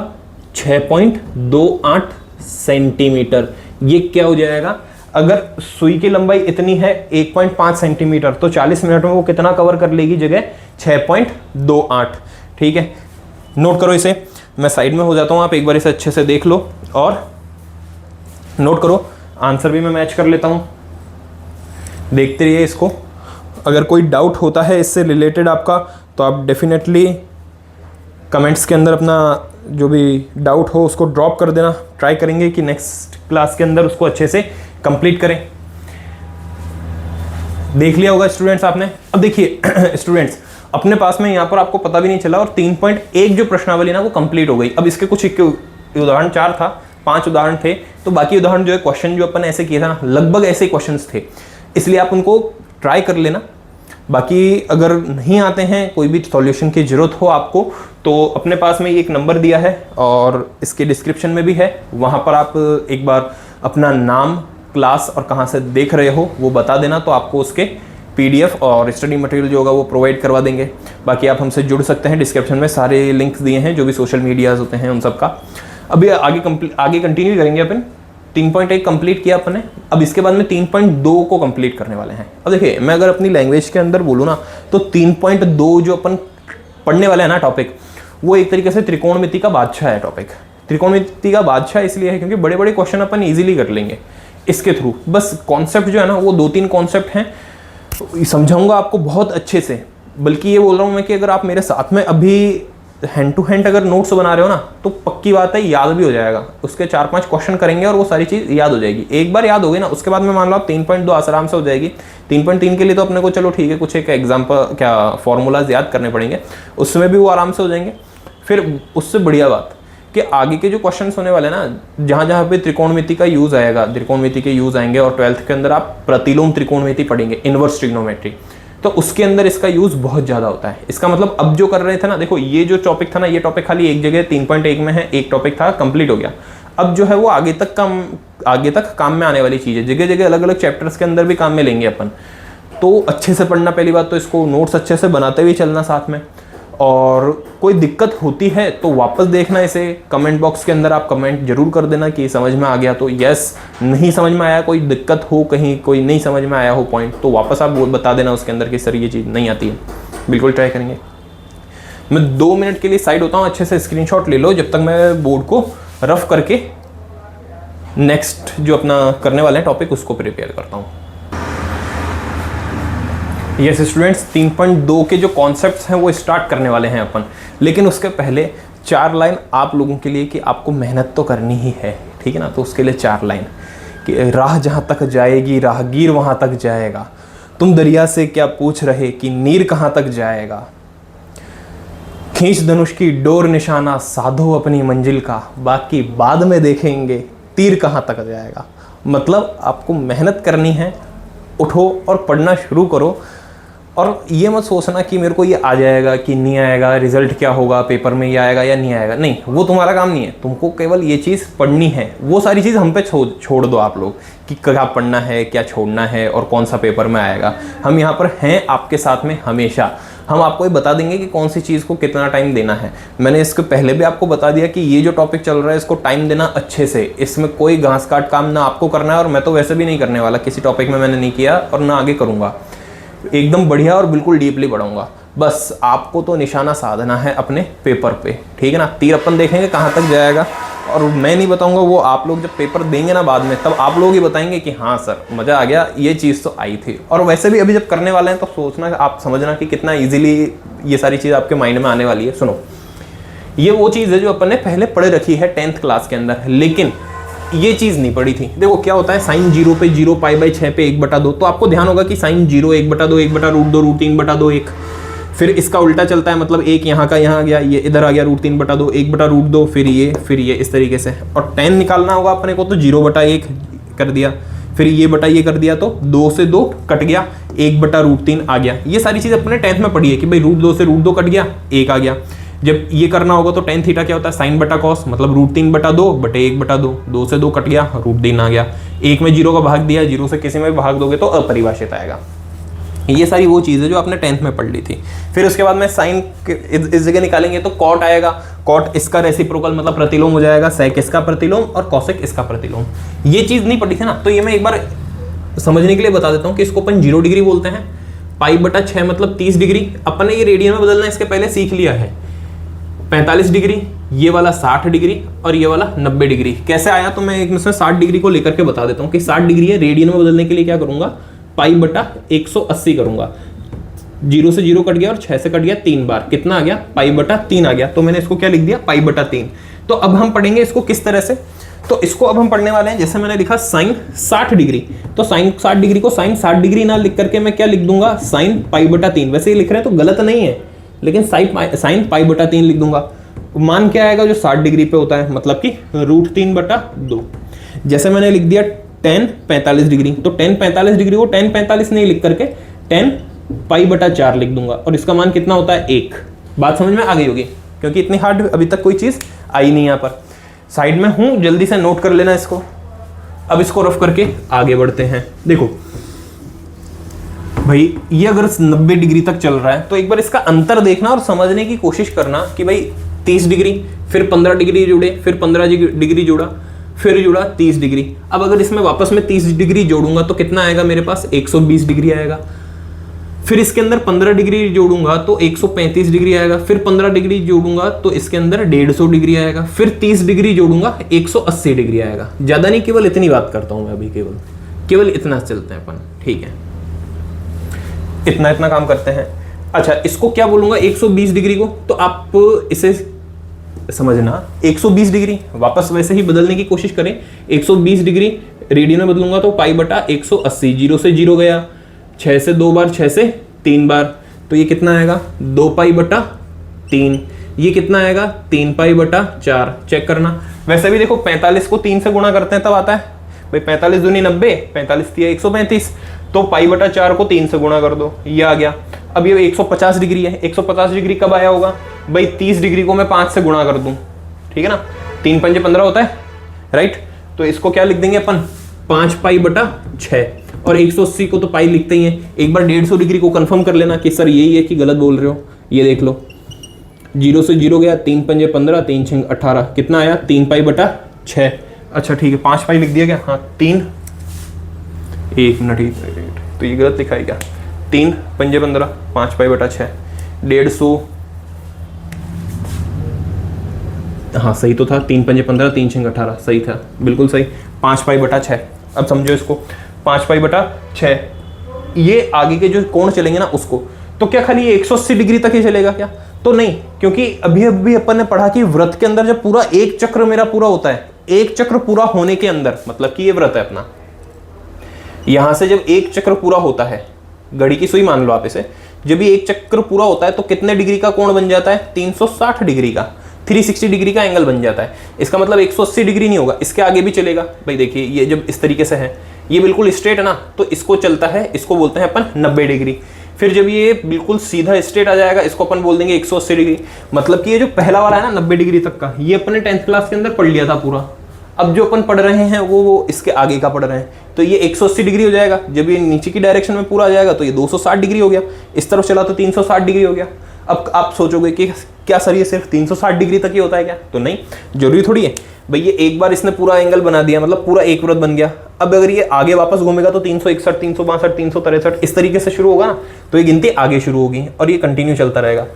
6.28 सेंटीमीटर। ये क्या हो जाएगा, अगर सुई की लंबाई इतनी है 1.5 सेंटीमीटर, तो 40 मिनट में वो कितना कवर कर लेगी जगह, 6.28, ठीक है। नोट करो इसे, मैं साइड में हो जाता हूं, आप एक बार इसे अच्छे से देख लो और नोट करो। आंसर भी मैं मैच कर लेता हूं, देखते रहिए इसको। अगर कोई डाउट होता है इससे रिलेटेड आपका, तो आप डेफिनेटली कमेंट्स के अंदर अपना जो भी डाउट हो उसको ड्रॉप कर देना। ट्राई करेंगे कि नेक्स्ट क्लास के अंदर उसको अच्छे से कंप्लीट करें। देख लिया होगा स्टूडेंट्स आपने। अब देखिए स्टूडेंट्स, अपने पास में यहाँ पर आपको पता भी नहीं चला और 3.1 जो प्रश्नावली ना वो कंप्लीट हो गई। अब इसके कुछ उदाहरण 4 था, 5 उदाहरण थे, तो बाकी उदाहरण जो है क्वेश्चन जो अपन ऐसे किए था ना, लगभग ऐसे क्वेश्चंस थे, इसलिए आप उनको ट्राई कर लेना। बाकी अगर नहीं आते हैं, कोई भी सॉल्यूशन की जरूरत हो आपको, तो अपने पास में एक नंबर दिया है और इसके डिस्क्रिप्शन में भी है, वहाँ पर आप एक बार अपना नाम, क्लास और कहाँ से देख रहे हो वो बता देना, तो आपको उसके PDF और स्टडी मटेरियल जो होगा वो प्रोवाइड करवा देंगे। बाकी आप हमसे जुड़ सकते हैं, डिस्क्रिप्शन में सारे लिंक्स दिए हैं जो भी सोशल मीडियाज होते हैं उन सब का। अभी आगे कंटिन्यू करेंगे अपन। 3.1 कंप्लीट किया अपन ने, अब इसके बाद में 3.2 को कंप्लीट करने वाले हैं। अब देखिए, मैं अगर अपनी लैंग्वेज के अंदर बोलूँ ना, तो 3.2 जो अपन पढ़ने वाले हैं ना टॉपिक, वो एक तरीके से त्रिकोणमिति का बादशाह है टॉपिक। त्रिकोणमिति का बादशाह इसलिए है क्योंकि बड़े बड़े क्वेश्चन अपन ईजिली कर लेंगे इसके थ्रू। बस कॉन्सेप्ट जो है ना, वो 2-3 कॉन्सेप्ट हैं, समझाऊंगा आपको बहुत अच्छे से। बल्कि ये बोल रहा हूँ मैं कि अगर आप मेरे साथ में अभी हैंड टू हैंड अगर नोट्स बना रहे हो ना, तो पक्की बात है याद भी हो जाएगा। उसके 4-5 क्वेश्चन करेंगे और वो सारी चीज़ याद हो जाएगी। एक बार याद हो गई ना, उसके बाद में मान लो आप 3.2 आराम से हो जाएगी। 3.3 के लिए तो अपने को चलो ठीक है, कुछ एक एग्जाम्पल क्या फॉर्मूलाज याद करने पड़ेंगे, उसमें भी वो आराम से हो जाएंगे। फिर उससे बढ़िया बात कि आगे के जो क्वेश्चंस होने वाले हैं ना, जहाँ जहाँ पे त्रिकोणमिति का यूज आएगा, त्रिकोणमिति के यूज आएंगे, और 12th के अंदर आप प्रतिलोम त्रिकोणमिति पढ़ेंगे, इनवर्स ट्रिग्नोमेट्री, तो उसके अंदर इसका यूज बहुत ज्यादा होता है। इसका मतलब अब जो कर रहे थे ना, देखो ये जो टॉपिक था ना, ये टॉपिक खाली एक जगह 3.1 में है, एक टॉपिक था कंप्लीट हो गया। अब जो है वो आगे तक काम में आने वाली चीज है, जगह जगह अलग अलग चैप्टर्स के अंदर भी काम में लेंगे अपन। तो अच्छे से पढ़ना, पहली बात तो इसको नोट्स अच्छे से बनाते हुए चलना साथ में, और कोई दिक्कत होती है तो वापस देखना इसे, कमेंट बॉक्स के अंदर आप कमेंट जरूर कर देना कि समझ में आ गया तो यस, नहीं समझ में आया, कोई दिक्कत हो, कहीं कोई नहीं समझ में आया हो पॉइंट, तो वापस आप वो बता देना उसके अंदर कि सर ये चीज़ नहीं आती है। बिल्कुल ट्राई करेंगे। मैं 2 मिनट के लिए साइड होता हूँ, अच्छे से स्क्रीनशॉट ले लो जब तक मैं बोर्ड को रफ करके नेक्स्ट जो अपना करने वाले हैं टॉपिक उसको प्रिपेयर करता हूँ। यस स्टूडेंट्स, 3.2 के जो कॉन्सेप्ट्स हैं वो स्टार्ट करने वाले हैं अपन, लेकिन उसके पहले 4 लाइन आप लोगों के लिए कि आपको मेहनत तो करनी ही है, ठीक है ना। तो उसके लिए 4 लाइन कि राह जहाँ तक जाएगी राहगीर वहाँ तक जाएगा, तुम दरिया से क्या पूछ रहे कि नीर कहाँ तक जाएगा, खींच धनुष की डोर निशाना साधो अपनी मंजिल का, बाकी बाद में देखेंगे तीर कहाँ तक जाएगा। मतलब आपको मेहनत करनी है, उठो और पढ़ना शुरू करो, और ये मत सोचना कि मेरे को ये आ जाएगा कि नहीं आएगा, रिजल्ट क्या होगा, पेपर में ये आएगा या नहीं आएगा, नहीं, वो तुम्हारा काम नहीं है। तुमको केवल ये चीज़ पढ़नी है, वो सारी चीज़ हम पे छोड़ दो आप लोग कि क्या पढ़ना है, क्या छोड़ना है और कौन सा पेपर में आएगा। हम यहाँ पर हैं आपके साथ में हमेशा, हम आपको ये बता देंगे कि कौन सी चीज़ को कितना टाइम देना है। मैंने इसके पहले भी आपको बता दिया कि ये जो टॉपिक चल रहा है इसको टाइम देना अच्छे से, इसमें कोई घास काट काम ना आपको करना है, और मैं तो वैसे भी नहीं करने वाला, किसी टॉपिक में मैंने नहीं किया और ना आगे करूँगा। एकदम बढ़िया और बिल्कुल डीपली पढ़ाऊंगा, बस आपको तो निशाना साधना है अपने पेपर पे, ठीक है ना। तीर अपन देखेंगे कहाँ तक जाएगा, और मैं नहीं बताऊंगा, वो आप लोग जब पेपर देंगे ना बाद में, तब आप लोग ही बताएंगे कि हाँ सर मज़ा आ गया, ये चीज़ तो आई थी। और वैसे भी अभी जब करने वाले हैं तो सोचना, आप समझना कि कितना ईजिली ये सारी चीज़ आपके माइंड में आने वाली है। सुनो, ये वो चीज़ है जो अपन ने पहले पढ़ रखी है 10th क्लास के अंदर, लेकिन ये चीज़ नहीं पड़ी थी। देखो क्या होता है, साइन 0 पे 0, π/6 पे 1/2, तो आपको ध्यान होगा कि साइन 0 1/2, 1/√2, √3/2, 1, फिर इसका उल्टा चलता है, मतलब एक यहाँ का यहाँ गया, ये इधर आ गया √3/2, 1/√2, फिर ये इस तरीके से। और 10 निकालना होगा अपने को, तो 0/1 कर दिया, फिर ये बटा ये कर दिया, तो 2 से 2 कट गया, 1/√3 आ गया। ये सारी चीज़ अपने 10th में पढ़ी है कि भाई √2 से √2 कट गया, 1 आ गया। जब ये करना होगा तो tan थीटा क्या होता है, साइन बटा कॉस, मतलब √3/2 बटे 1/2, 2 से 2 कट गया, √3 आ गया। 1 में 0 का भाग दिया, 0 से किसी में भी भाग दोगे तो अपरिभाषित आएगा। ये सारी वो चीज़ है जो आपने 10th में पढ़ ली थी। फिर उसके बाद में साइन इस जगह निकालेंगे तो कॉट आएगा, कॉट इसका रेसिप्रोकल मतलब प्रतिलोम हो जाएगा, सेक इसका प्रतिलोम और कॉसेक इसका प्रतिलोम। ये चीज़ नहीं पढ़ी थी ना, तो ये मैं एक बार समझने के लिए बता देता हूँ कि इसको अपन 0 डिग्री बोलते हैं, π/6 मतलब 30 डिग्री। अपन ने ये रेडियन में बदलना इसके पहले सीख लिया है। 45 डिग्री, ये वाला 60 डिग्री और ये वाला 90 डिग्री। कैसे आया तो मैं इसमें 60 डिग्री को लेकर के बता देता हूँ कि 60 डिग्री है, रेडियन में बदलने के लिए क्या करूंगा, π/180 करूंगा। 0 से 0 कट गया और 6 से कट गया 3 बार, कितना आ गया, π/3 आ गया। तो मैंने इसको क्या लिख दिया, π/3। तो अब हम पढ़ेंगे इसको किस तरह से, तो इसको अब हम पढ़ने वाले हैं, जैसे मैंने लिखा साइन 60 डिग्री, तो साइन 60 डिग्री को साइन 60 डिग्री ना लिख करके मैं क्या लिख दूंगा, साइन π/3। वैसे ये लिख रहे हैं तो गलत नहीं है, लेकिन साइन π/3 लिख दूंगा। मान क्या आएगा जो 60 डिग्री पे होता है, मतलब कि √3/2। जैसे मैंने लिख दिया tan 45 डिग्री, तो tan 45 डिग्री को tan 45 नहीं लिख करके tan π/4 लिख दूंगा, और इसका मान कितना होता है, 1। बात समझ में आ गई होगी, क्योंकि इतनी हार्ड अभी तक कोई चीज़ आई नहीं यहाँ पर। साइड में हूँ, जल्दी से नोट कर लेना इसको। अब इसको रफ करके आगे बढ़ते हैं। देखो भाई, ये अगर 90 डिग्री तक चल रहा है तो एक बार इसका अंतर देखना और समझने की कोशिश करना कि भाई 30 डिग्री, फिर 15 डिग्री जुड़े, फिर 15 डिग्री जुड़ा, फिर जुड़ा 30 डिग्री। अब अगर इसमें वापस में 30 डिग्री जोड़ूंगा तो कितना आएगा मेरे पास, 120 डिग्री आएगा। फिर इसके अंदर 15 डिग्री जोड़ूंगा तो 135 डिग्री आएगा। फिर 15 डिग्री जोड़ूंगा तो इसके अंदर 150 डिग्री आएगा। फिर 30 डिग्री जोड़ूंगा 180 डिग्री आएगा। ज्यादा नहीं, केवल इतनी बात करता हूं मैं अभी, केवल इतना चलते हैं अपन, ठीक है, इतना काम करते हैं। अच्छा, इसको क्या बोलूंगा 120 डिग्री को, तो आप इसे समझना 120 डिग्री वापस वैसे ही बदलने की कोशिश करें। 120 डिग्री रेडियन में बदलूंगा तो π/180, 0 से 0 गया, 6 से 2 बार, 6 से 3 बार, तो ये कितना आएगा, 2π/3। ये कितना आएगा 3π/4, चेक करना। वैसे भी देखो 45 को 3 से गुणा करते हैं तब आता है भाई 45 दूनी 90, 45 दिया 135, तो π/4 को 3 से गुणा कर दो, ये आ गया। अब ये 150 डिग्री है, 150 डिग्री कब आया होगा भाई 30 डिग्री को मैं 5 से गुणा कर दूं, ठीक है ना, 3 पंजे 15 होता है, राइट। तो इसको क्या लिख देंगे अपन 5π/6, और 180 को तो पाई लिखते ही हैं। एक बार 150 डिग्री को कंफर्म कर लेना कि सर यही है कि गलत बोल रहे हो। ये देख लो 0 से 0 गया, 3 पंजे 15, 3 6 18, कितना आया 3π/6। अच्छा ठीक है 5 पाई लिख दिया क्या, हाँ 3, 1 मिनट, तो ये गलत लिखा है क्या, 3 पंजे 15, 5π/6, 150, हाँ सही तो था, 3 पंजे 15, 3 6 18, सही था, बिल्कुल सही, 5π/6। अब समझो इसको 5π/6, ये आगे के जो कोण चलेंगे ना उसको, तो क्या खाली 180 डिग्री तक ही चलेगा क्या, तो नहीं, क्योंकि अभी अभी अपन ने पढ़ा कि व्रत के अंदर जब पूरा एक चक्र मेरा पूरा होता है, एक चक्र पूरा होने के अंदर, मतलब कि ये व्रत है अपना, यहां से जब एक चक्र पूरा होता है, घड़ी की सुई मान लो आप इसे, जब ये एक चक्र पूरा होता है तो कितने डिग्री का कोण बन जाता है, 360 डिग्री का, 360 डिग्री का एंगल बन जाता है। इसका मतलब 180 डिग्री नहीं होगा, इसके आगे भी चलेगा भाई। देखिए ये जब इस तरीके से है, ये बिल्कुल स्ट्रेट है ना, तो इसको चलता है, इसको बोलते हैं अपन 90 डिग्री। फिर जब ये बिल्कुल सीधा स्ट्रेट आ जाएगा, इसको अपन बोल देंगे 180 डिग्री। मतलब कि ये जो पहला वाला है ना 90 डिग्री तक का, ये अपने 10th क्लास के अंदर पढ़ लिया था पूरा। अब जो अपन पढ़ रहे हैं वो इसके आगे का पढ़ रहे हैं, तो ये 180 डिग्री हो जाएगा। जब ये नीचे की डायरेक्शन में पूरा आ जाएगा तो ये 260 डिग्री हो गया, इस तरफ चला तो 360 डिग्री हो गया। अब आप सोचोगे कि क्या सर ये सिर्फ 360 डिग्री तक ही होता है क्या, तो नहीं, जरूरी थोड़ी है भाई। ये एक बार इसने पूरा एंगल बना दिया, मतलब पूरा एक व्रत बन गया। अब अगर ये आगे वापस घूमेगा तो 361, 362, 363 इस तरीके से शुरू होगा ना, तो ये गिनती आगे शुरू होगी और ये कंटिन्यू चलता रहेगा।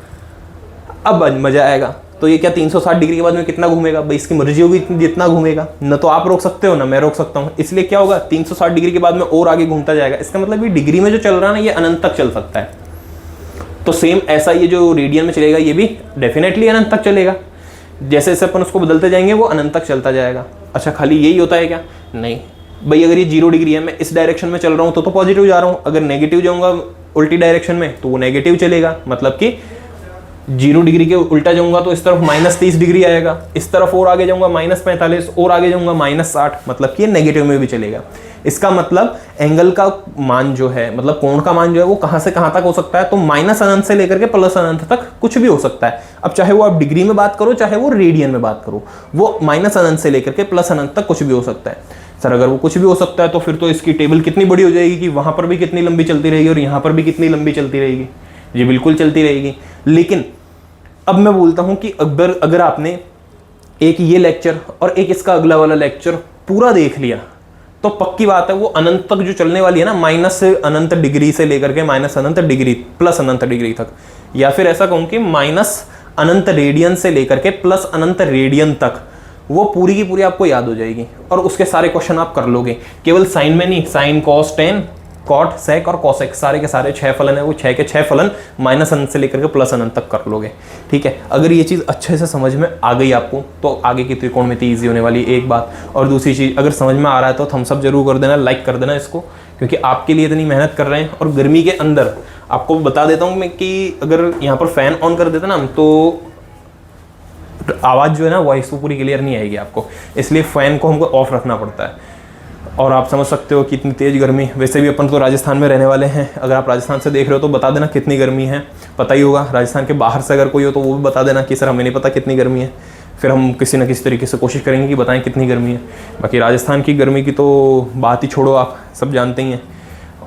अब मजा आएगा। तो ये क्या 360 डिग्री के बाद में कितना घूमेगा भाई, इसकी मर्जी होगी जितना घूमेगा, न तो आप रोक सकते हो ना मैं रोक सकता हूँ। इसलिए क्या होगा 360 डिग्री के बाद में और आगे घूमता जाएगा। इसका मतलब ये डिग्री में जो चल रहा है ना, ये अनंत तक चल सकता है। तो सेम ऐसा ये जो रेडियन में चलेगा, ये भी डेफिनेटली अनंत तक चलेगा। जैसे जैसे अपन उसको बदलते जाएंगे वो अनंत तक चलता जाएगा। अच्छा खाली यही होता है क्या, नहीं भाई। अगर ये 0 डिग्री है, मैं इस डायरेक्शन में चल रहा हूँ तो पॉजिटिव जा रहा हूँ, अगर नेगेटिव जाऊंगा उल्टी डायरेक्शन में तो वो नेगेटिव चलेगा। मतलब कि 0 डिग्री के उल्टा जाऊंगा तो इस तरफ -30 डिग्री आएगा, इस तरफ और आगे जाऊंगा -45, और आगे जाऊंगा -60, मतलब कि ये नेगेटिव में भी चलेगा। इसका मतलब एंगल का मान जो है, मतलब कोण का मान जो है वो कहां से कहां तक हो सकता है, तो माइनस अनंत से लेकर के प्लस अनंत तक कुछ भी हो सकता है। अब चाहे वो आप डिग्री में बात करो चाहे वो रेडियन में बात करो, वो माइनस अनंत से लेकर के प्लस अनंत तक कुछ भी हो सकता है। सर अगर वो कुछ भी हो सकता है तो फिर तो इसकी टेबल कितनी बड़ी हो जाएगी कि वहां पर भी कितनी लंबी चलती रहेगी और यहाँ पर भी कितनी लंबी चलती रहेगी। ये बिल्कुल चलती रहेगी। लेकिन अब मैं बोलता हूं कि अगर आपने एक ये लेक्चर और एक इसका अगला वाला लेक्चर पूरा देख लिया तो पक्की बात है वो अनंत तक जो चलने वाली है ना, माइनस अनंत डिग्री से लेकर के माइनस अनंत डिग्री प्लस अनंत डिग्री तक, या फिर ऐसा कहूं कि माइनस अनंत रेडियन से लेकर के प्लस अनंत रेडियन तक, वो पूरी की पूरी आपको याद हो जाएगी और उसके सारे क्वेश्चन आप कर लोगे। केवल साइन में नहीं, sine cos tan cot sec और कॉसेक सारे के सारे 6 फलन है, वो 6 के 6 फलन माइनस अनंत से लेकर के प्लस अनंत तक कर लोगे। ठीक है, अगर ये चीज़ अच्छे से समझ में आ गई आपको तो आगे की त्रिकोणमिति ईजी होने वाली, एक बात। और दूसरी चीज़, अगर समझ में आ रहा है तो थम्स अप जरूर कर देना, लाइक कर देना इसको, क्योंकि आपके लिए इतनी मेहनत कर रहे हैं। और गर्मी के अंदर आपको बता देता हूँ मैं कि अगर यहाँ पर फैन ऑन कर देते ना तो आवाज़ जो है ना वॉइस वो पूरी क्लियर नहीं आएगी आपको, इसलिए फ़ैन को हमको ऑफ रखना पड़ता है। और आप समझ सकते हो कि इतनी तेज़ गर्मी, वैसे भी अपन तो राजस्थान में रहने वाले हैं, अगर आप राजस्थान से देख रहे हो तो बता देना कितनी गर्मी है, पता ही होगा। राजस्थान के बाहर से अगर कोई हो तो वो भी बता देना कि सर हमें नहीं पता कितनी गर्मी है, फिर हम किसी न किसी तरीके से कोशिश करेंगे कि बताएं कितनी गर्मी है। बाकी राजस्थान की गर्मी की तो बात ही छोड़ो, आप सब जानते ही हैं।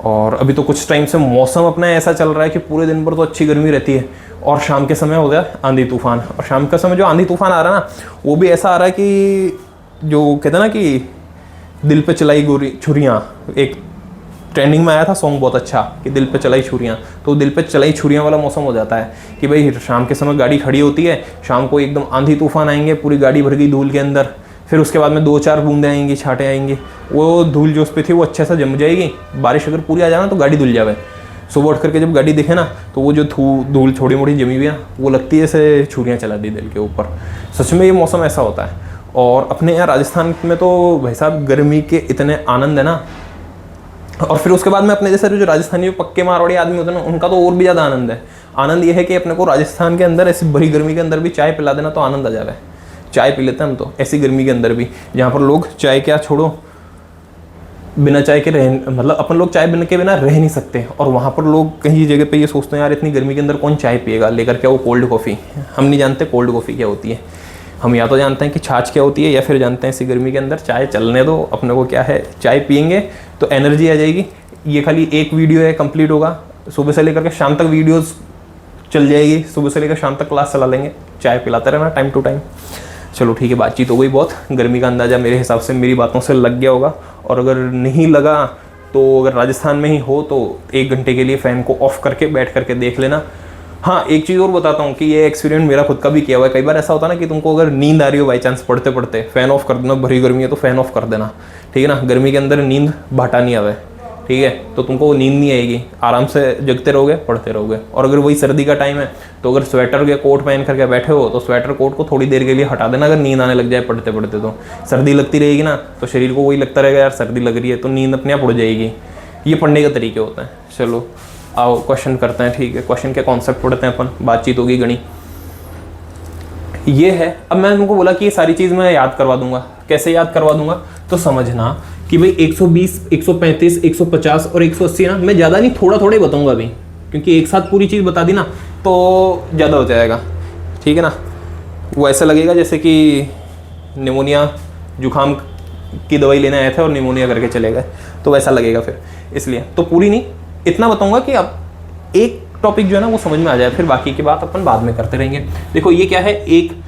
और अभी तो कुछ टाइम से मौसम अपना ऐसा चल रहा है कि पूरे दिन भर तो अच्छी गर्मी रहती है और शाम के समय हो गया आंधी तूफान। और शाम के समय जो आंधी तूफान आ रहा है ना, वो भी ऐसा आ रहा है कि जो कहते हैं ना कि दिल पे चलाई गोरी छुरियाँ, एक ट्रेंडिंग में आया था सॉन्ग बहुत अच्छा कि दिल पे चलाई छुरियाँ, तो दिल पे चलाई छुरियाँ वाला मौसम हो जाता है कि भाई शाम के समय गाड़ी खड़ी होती है, शाम को एकदम आंधी तूफान आएंगे, पूरी गाड़ी भर गई धूल के अंदर, फिर उसके बाद में 2-4 बूंदें आएंगी, छाटे आएंगे, वो धूल जो उस पर थी वो अच्छे से जम जाएगी। बारिश अगर पूरी आ जाए ना तो गाड़ी धुल जाए। सुबह उठ करके जब गाड़ी दिखे ना तो वो जो धूल छोटी मोटी जमी हुई है वो लगती है जैसे छुरियाँ चला दी दिल के ऊपर। सच में ये मौसम ऐसा होता है। और अपने यहाँ राजस्थान में तो भाई साहब गर्मी के इतने आनंद है ना, और फिर उसके बाद में अपने जैसे जो राजस्थानी जो पक्के मारवाड़ी आदमी होते हैं ना, उनका तो और भी ज़्यादा आनंद है। आनंद ये है कि अपने को राजस्थान के अंदर ऐसी बड़ी गर्मी के अंदर भी चाय पिला देना तो आनंद आ जाता है। चाय पी लेते हैं हम तो ऐसी गर्मी के अंदर भी, जहाँ पर लोग चाय क्या छोड़ो, बिना चाय के रह, मतलब अपन लोग चाय के बिना रह नहीं सकते, और वहाँ पर लोग कहीं जगह पे ये सोचते हैं यार इतनी गर्मी के अंदर कौन चाय पिएगा, लेकर क्या वो कोल्ड कॉफ़ी। हम नहीं जानते कोल्ड कॉफ़ी क्या होती है, हम या तो जानते हैं कि छाछ क्या होती है, या फिर जानते हैं इसी गर्मी के अंदर चाय चलने दो, अपने को क्या है चाय पियेंगे तो एनर्जी आ जाएगी। ये खाली एक वीडियो है, कंप्लीट होगा, सुबह से लेकर के शाम तक वीडियोस चल जाएगी, सुबह से लेकर शाम तक क्लास चला लेंगे, चाय पिलाते रहना टाइम टू टाइम। चलो ठीक है, बातचीत हो गई बहुत, गर्मी का अंदाज़ा मेरे हिसाब से मेरी बातों से लग गया होगा, और अगर नहीं लगा तो अगर राजस्थान में ही हो तो 1 घंटे के लिए फ़ैन को ऑफ करके बैठ करके देख लेना। हाँ, एक चीज़ और बताता हूँ कि ये एक्सपीरियंस मेरा खुद का भी किया हुआ है। कई बार ऐसा होता है ना कि तुमको अगर नींद आ रही हो बाई चांस पढ़ते पढ़ते, फ़ैन ऑफ कर देना, भरी गर्मी है तो फ़ैन ऑफ कर देना, ठीक है ना। गर्मी के अंदर नींद भाटा नहीं आवे, ठीक है, तो तुमको नींद नहीं आएगी, आराम से जगते रहोगे, पढ़ते रहोगे। और अगर वही सर्दी का टाइम है तो अगर स्वेटर या कोट पहन करके बैठे हो तो स्वेटर कोट को थोड़ी देर के लिए हटा देना, अगर नींद आने लग जाए पढ़ते पढ़ते। तो सर्दी लगती रहेगी ना, तो शरीर को वही लगता रहेगा यार सर्दी लग रही है, तो नींद अपने आप उड़ जाएगी। ये पढ़ने के तरीके होते हैं। चलो आओ क्वेश्चन करते हैं, ठीक है। क्वेश्चन के कॉन्सेप्ट पढ़ते हैं अपन, बातचीत होगी गणी। ये है, अब मैंने तुमको बोला कि ये सारी चीज़ मैं याद करवा दूंगा। कैसे याद करवा दूंगा, तो समझना कि भाई 120, 135, 150 और 180 ना, मैं ज़्यादा नहीं थोड़ा थोड़ा ही बताऊंगा अभी, क्योंकि एक साथ पूरी चीज़ बता दी ना तो ज़्यादा हो जाएगा, ठीक है ना। वो ऐसा लगेगा जैसे कि निमोनिया जुकाम की दवाई लेने आए थे और निमोनिया करके चले गए, तो वैसा लगेगा फिर। इसलिए तो पूरी नहीं, इतना बताऊंगा कि अब एक टॉपिक जो है ना वो समझ में आ जाए, फिर बाकी की बात अपन बाद में करते रहेंगे। देखो ये क्या है, एक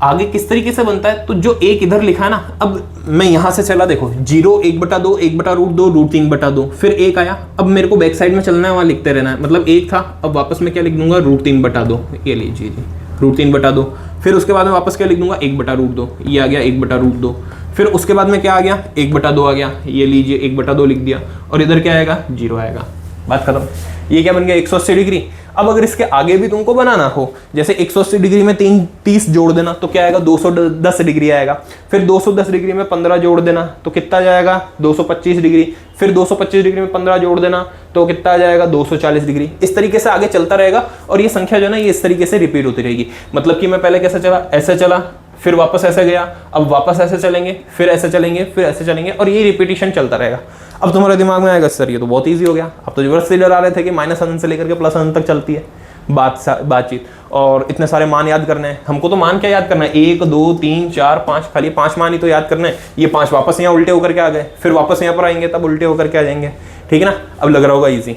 आगे किस तरीके से बनता है, तो जो एक इधर लिखा है ना, अब मैं यहां से चला, देखो 0 1/2 1/√2 √3/2, फिर 1 आया। अब मेरे को बैक साइड में चलना है, वहां लिखते रहना है, मतलब 1 था, अब वापस में क्या लिख दूंगा √3/2, ये लीजिए जी √3/2। फिर उसके बाद में वापस क्या लिख दूंगा 1/√2, ये आ गया 1/√2। फिर उसके बाद में क्या आ गया 1/2 आ गया, ये लीजिए 1/2 लिख दिया, और इधर क्या आएगा 0 आएगा, बात खत्म। ये क्या बन गया 180 डिग्री। अब अगर इसके आगे भी तुमको बनाना हो, जैसे 180 डिग्री में 30 जोड़ देना तो क्या आएगा 210 डिग्री आएगा। फिर 210 डिग्री में 15 जोड़ देना तो कितना जाएगा 225 डिग्री। फिर 225 डिग्री में 15 जोड़ देना तो कितना आ जाएगा 240 डिग्री। इस तरीके से आगे चलता रहेगा, और ये संख्या जो है ना ये इस तरीके से रिपीट होती रहेगी। मतलब कि मैं पहले कैसे चला, ऐसे चला, फिर वापस ऐसे गया, अब वापस ऐसे चलेंगे, फिर ऐसे चलेंगे, फिर ऐसे चलेंगे, और ये रिपीटिशन चलता रहेगा। अब तुम्हारे दिमाग में आएगा सर ये तो बहुत इजी हो गया, अब तो जबरदस्ती डरा रहे थे कि -अनंत से लेकर के +अनंत तक चलती है बातचीत, और इतने सारे मान याद करने हैं। हमको तो मान क्या याद करना है, 1 2 3 4 5, खाली 5 मान ही तो याद करने हैं। ये 5 वापस यहाँ उल्टे होकर के आ गए, फिर वापस यहाँ पर आएंगे तब उल्टे होकर के आ जाएंगे, ठीक है ना। अब लग रहा होगा ईजी,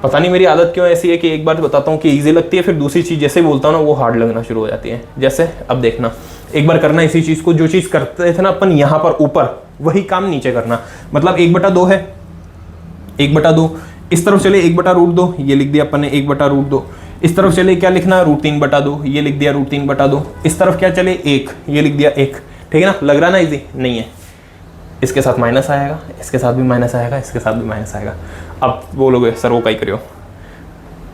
पता नहीं मेरी आदत क्यों ऐसी है कि एक बार बताता हूँ कि ईजी लगती है, फिर दूसरी चीज़ जैसे बोलता हूँ ना वो हार्ड लगना शुरू हो जाती है। जैसे अब देखना, एक बार करना इसी चीज़ को, जो चीज़ करते थे ना अपन यहाँ पर ऊपर, वही काम नीचे करना। मतलब 1/2 है, 1/2 इस तरफ चले 1/√2, ये लिख दिया अपन ने 1/√2। इस तरफ चले क्या लिखना √3/2, ये लिख दिया √3/2। इस तरफ क्या चले 1, ये लिख दिया 1, ठीक है ना। लग रहा ना इजी, नहीं है। इसके साथ माइनस आएगा, इसके साथ भी माइनस आएगा, इसके साथ भी माइनस आएगा। अब बोलोगे सर वो कहीं करियो,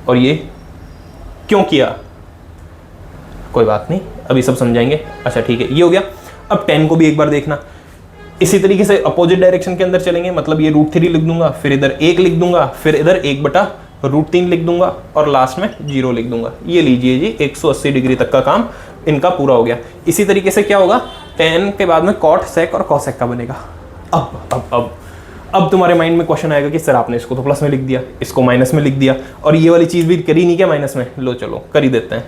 और ये क्यों किया, कोई बात नहीं अभी सब समझाएंगे। अच्छा ठीक है, ये हो गया। अब 10 को भी एक बार देखना, इसी तरीके से अपोजिट डायरेक्शन के अंदर चलेंगे। मतलब ये √3 लिख दूंगा, फिर इधर 1 लिख दूंगा, फिर इधर 1/√3 लिख दूंगा, और लास्ट में 0 लिख दूंगा। ये लीजिए जी 180 डिग्री तक का काम इनका पूरा हो गया। इसी तरीके से क्या होगा, 10 के बाद में कॉट सेक और कॉसेक का बनेगा। अब तुम्हारे माइंड में क्वेश्चन आएगा कि सर आपने इसको तो प्लस में लिख दिया, इसको माइनस में लिख दिया, और ये वाली चीज़ भी करी नहीं क्या माइनस में, लो चलो कर ही देते हैं।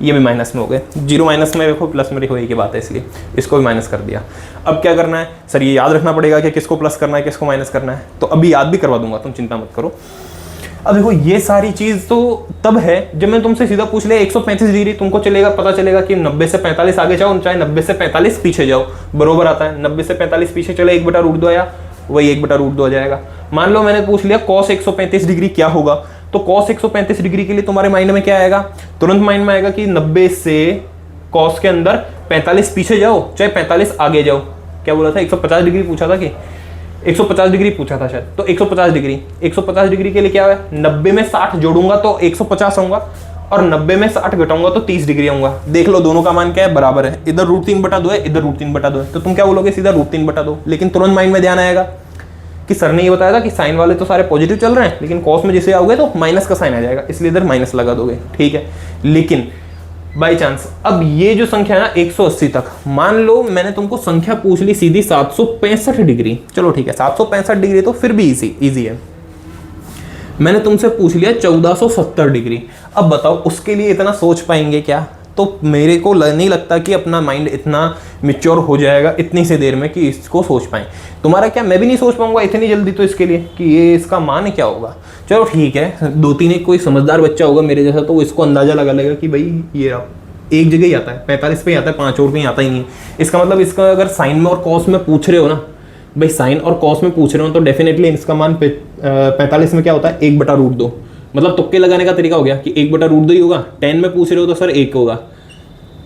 ये भी माइनस में हो गए, 0 माइनस में रखो, प्लस में रखो, एक ही बात है, इसलिए इसको भी माइनस कर दिया। अब क्या करना है सर, ये याद रखना पड़ेगा कि किसको प्लस करना है किसको माइनस करना है, तो अभी याद भी करवा दूंगा, तुम चिंता मत करो। अब देखो ये सारी चीज़ तो तब है जब मैं तुमसे सीधा पूछ लिया 135 डिग्री, तुमको चलेगा पता चलेगा कि 90 से 45 आगे जाओ, चाहे 90 से 45 पीछे जाओ, बरोबर आता है। 90 से 45 पीछे चले 1/√2 आया, वही 1/√2 आ जाएगा। मान लो मैंने पूछ लिया cos 135 डिग्री क्या होगा, तो cos 135 डिग्री के लिए तुम्हारे माइंड में क्या आएगा, तुरंत माइंड में आएगा कि 90 से cos के अंदर 45 पीछे जाओ, चाहे 45 आगे जाओ। क्या बोला था, 150 डिग्री पूछा था कि 150 डिग्री पूछा था शायद, तो 150 डिग्री के लिए क्या है, 90 में 60 जोड़ूंगा तो 150 आऊंगा, और 90 में 60 घटाऊंगा तो 30 डिग्री आऊंगा। देख लो दोनों का मान क्या है, बराबर है। इधर √3/2 है, इधर √3/2 है, तो तुम क्या बोलोगे, सीधा √3/2। लेकिन तुरंत माइंड में ध्यान आएगा कि सर ने ये बताया था कि साइन वाले तो सारे पॉजिटिव चल रहे हैं, लेकिन कॉस में जैसे आओगे तो माइनस का साइन आ जाएगा, इसलिए इधर माइनस लगा दोगे, ठीक है। लेकिन बाई चांस अब ये जो संख्या है ना 180 तक, मान लो मैंने तुमको संख्या पूछ ली सीधी 765 डिग्री, चलो ठीक है 765 डिग्री तो फिर भी इजी है। मैंने तुमसे पूछ लिया 1470 डिग्री, अब बताओ उसके लिए इतना सोच पाएंगे क्या? तो मेरे को नहीं लगता कि अपना माइंड इतना मिच्योर हो जाएगा इतनी सी देर में कि इसको सोच पाएं। तुम्हारा क्या, मैं भी नहीं सोच पाऊंगा इतनी जल्दी तो इसके लिए कि ये इसका मान क्या होगा। चलो ठीक है, 2-3 एक कोई समझदार बच्चा होगा मेरे जैसा तो वो इसको अंदाजा लगा लेगा कि भाई ये एक जगह ही आता है, 45 पे ही आता है, 5 और पे ही आता ही नहीं है। इसका मतलब इसका अगर साइन में और कॉस में पूछ रहे हो ना, भाई साइन और कॉस में पूछ रहे हो तो डेफिनेटली इसका मान 45 में क्या होता है 1/√2, मतलब तुक्के लगाने का तरीका हो गया कि 1/√2 ही होगा। 10 में पूछ रहे हो तो सर 1 होगा,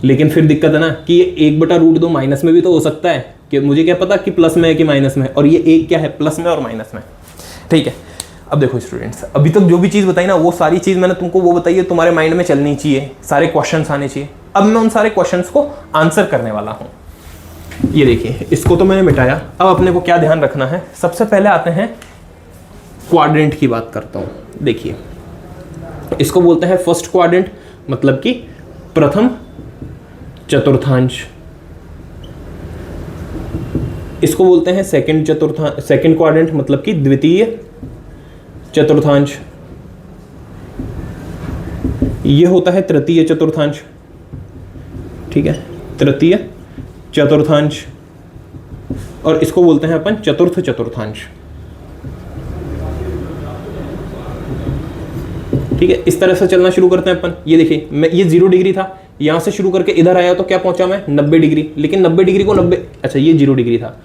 लेकिन फिर दिक्कत है ना कि ये 1/√2 माइनस में भी तो हो सकता है, कि मुझे क्या पता कि प्लस में है कि माइनस में है, और ये 1 क्या है प्लस में और माइनस में, ठीक है। अब देखो स्टूडेंट्स, अभी तक जो भी चीज़ बताई ना वो सारी चीज़ मैंने तुमको वो बताई है, तुम्हारे माइंड में चलनी चाहिए, सारे क्वेश्चंस आने चाहिए। अब मैं उन सारे क्वेश्चंस को आंसर करने वाला हूँ। ये देखिए, इसको तो मैंने मिटाया, अब अपने को क्या ध्यान रखना है। सबसे पहले आते हैं क्वाड्रेंट की बात करता हूँ। देखिए इसको बोलते हैं फर्स्ट क्वाड्रेंट, मतलब कि प्रथम चतुर्थांश। इसको बोलते हैं सेकंड क्वाड्रेंट, मतलब कि द्वितीय चतुर्थांश। ये होता है तृतीय चतुर्थांश, ठीक है, तृतीय चतुर्थांश। और इसको बोलते हैं अपन चतुर्थ चतुर्थांश, ठीक है। इस तरह से चलना शुरू करते हैं अपन। ये देखिए, मैं ये 0 डिग्री था, यहां से शुरू करके इधर आया तो क्या पहुंचा मैं 90 डिग्री, लेकिन 90 डिग्री को 90, अच्छा ये 0 डिग्री था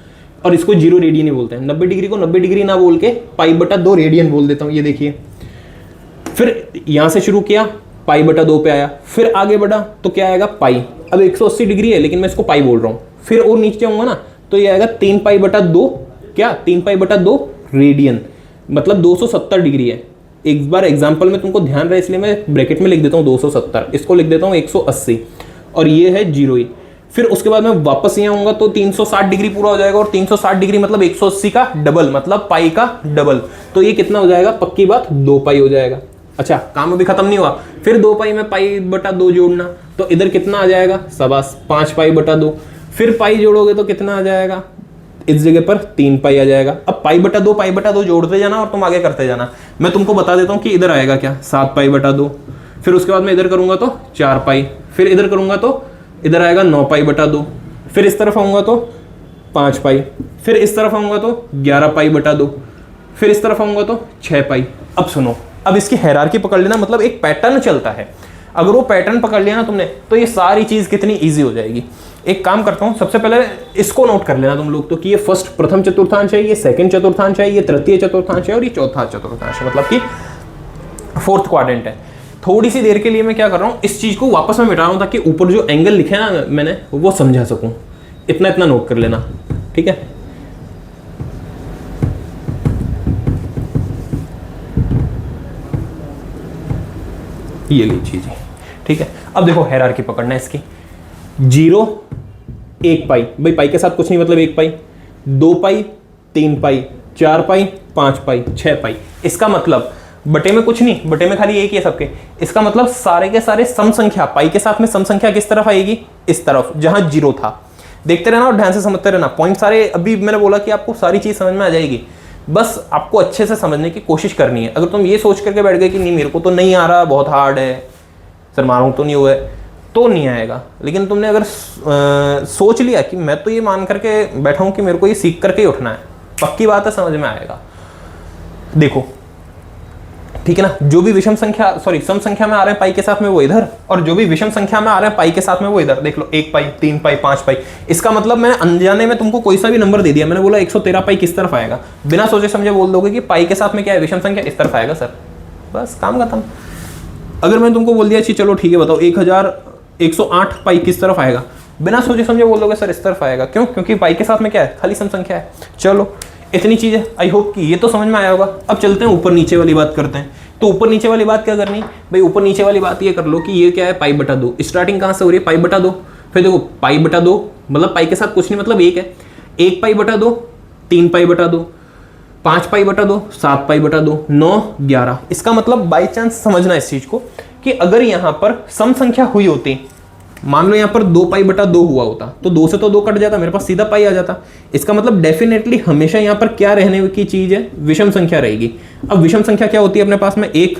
और इसको 0 रेडियन ही बोलते हैं। 90 डिग्री को 90 डिग्री ना बोल के π/2 रेडियन बोल देता हूं। ये देखिए, फिर यहां से शुरू किया π/2 पे आया, फिर आगे बढ़ा तो क्या आएगा पाई। अब 180 डिग्री है लेकिन मैं इसको पाई बोल रहा हूं। फिर और नीचे आऊंगा ना तो ये आएगा 3π/2, क्या 3π/2 रेडियन, मतलब 270 डिग्री है। एक बार एग्जाम्पल में तुमको ध्यान रहे इसलिए मैं ब्रैकेट में लिख देता हूँ 270, इसको लिख देता हूँ 180, और ये है 0 ही। फिर उसके बाद मैं वापस यहाँ आऊंगा तो 360 डिग्री पूरा हो जाएगा, और 360 डिग्री मतलब 180 का डबल, मतलब पाई का डबल। तो ये कितना हो जाएगा, पक्की बात 2 पाई हो जाएगा। अच्छा, काम अभी खत्म नहीं हुआ, फिर 2 पाई में π/2 जोड़ना तो इधर कितना आ जाएगा, शाबाश 5 π/2। फिर पाई जोड़ोगे तो कितना आ जाएगा, इस जगह पर 3 पाई आ जाएगा। अब π/2 जोड़ते जाना और तुम आगे करते जाना। मैं तुमको बता देता हूँ कि इधर आएगा क्या 7 π/2, फिर उसके बाद मैं इधर करूंगा तो 4 पाई, फिर इधर करूंगा तो इधर आएगा 9 π/2, फिर इस तरफ आऊंगा तो 5 पाई, फिर इस तरफ आऊंगा तो 11 π/2, फिर इस तरफ आऊंगा तो 6 पाई। अब सुनो, अब इसकी हायरार्की पकड़ लेना, मतलब एक पैटर्न चलता है। अगर वो पैटर्न पकड़ लिया ना तुमने तो ये सारी चीज कितनी इजी हो जाएगी। एक काम करता हूं, सबसे पहले इसको नोट कर लेना तुम लोग तो कि ये फर्स्ट प्रथम चतुर्थांश है, ये सेकंड चतुर्थांश है, ये तृतीय चतुर्थांश है, और ये चौथा चतुर्थांश है, मतलब कि फोर्थ क्वाड्रेंट है। थोड़ी सी देर के लिए मैं क्या कर रहा हूं, इस चीज को वापस में मिटा रहा हूं ताकि ऊपर जो एंगल लिखे ना मैंने वो समझा सकूं। इतना इतना नोट कर लेना, ठीक है। ये ली चीज, ठीक है। अब देखो हायरार्की पकड़ना है इसकी। 0 1 पाई, भाई पाई के साथ कुछ नहीं मतलब 1 पाई, 2 पाई 3 पाई, 4 पाई 5 पाई, 6 पाई। इसका मतलब बटे में कुछ नहीं, बटे में खाली एक ही है सबके। इसका मतलब सारे के सारे सम संख्या, पाई के साथ में सम संख्या किस तरफ आएगी, इस तरफ जहां 0 था। देखते रहना और ध्यान से समझते रहना। पॉइंट सारे अभी मैंने बोला कि आपको सारी चीज समझ में आ जाएगी, बस आपको अच्छे से समझने की कोशिश करनी है। अगर तुम ये सोच करके बैठ गए कि नहीं मेरे को तो नहीं आ रहा, बहुत हार्ड है, सर मारूं तो नहीं हुआ है, तो नहीं आएगा। लेकिन तुमने अगर सोच लिया कि मैं तो ये मान करके बैठा हूं कि मेरे को ये सीख करके ही उठना है, पक्की बात है समझ में आएगा। देखो ठीक है ना, जो भी विषम संख्या सम संख्या में आ रहे हैं पाई के साथ में वो इधर, और जो भी विषम संख्या में आ रहे हैं पाई के साथ में वो इधर। देख लो 1 पाई 3 पाई 5 पाई। इसका मतलब मैंने अनजाने में तुमको कोई सा भी नंबर दे दिया, मैंने बोला 113 पाई किस तरफ आएगा, बिना सोचे समझे बोल दोगे कि पाई के साथ में क्या है, विषम संख्या इस तरफ आएगा सर, बस काम खत्म। अगर मैंने तुमको बोल दिया चलो ठीक है बताओ 1108 पाई किस तरफ आएगा, बिना सोचे समझे बोल दोगे सर इस तरफ आएगा। क्यों? क्योंकि पाई के साथ में क्या है, खाली सम संख्या है। चलो इतनी चीज है, आई होप कि ये तो समझ में आया होगा। अब चलते हैं ऊपर नीचे वाली बात करते हैं। तो ऊपर नीचे वाली बात क्या करनी भाई, ऊपर नीचे वाली बात ये कर लो कि ये क्या है π/2। स्टार्टिंग कहां से हो रही है, π/2। फिर देखो π/2 मतलब पाई के साथ कुछ नहीं मतलब 1 है, 1 π/2 3 π/2 5 पाई बटा 2, 7 पाई बटा 2, 9, 11। इसका मतलब बाई चांस समझना इस चीज को कि अगर यहां पर सम संख्या हुई होती, मान लो यहां पर 2 पाई बटा 2 हुआ होता, तो 2 से तो 2 कट जाता, मेरे पास सीधा पाई आ जाता। इसका मतलब डेफिनेटली हमेशा यहां पर क्या रहने की चीज है, विषम संख्या रहेगी। अब विषम संख्या क्या होती है अपने पास में, 1,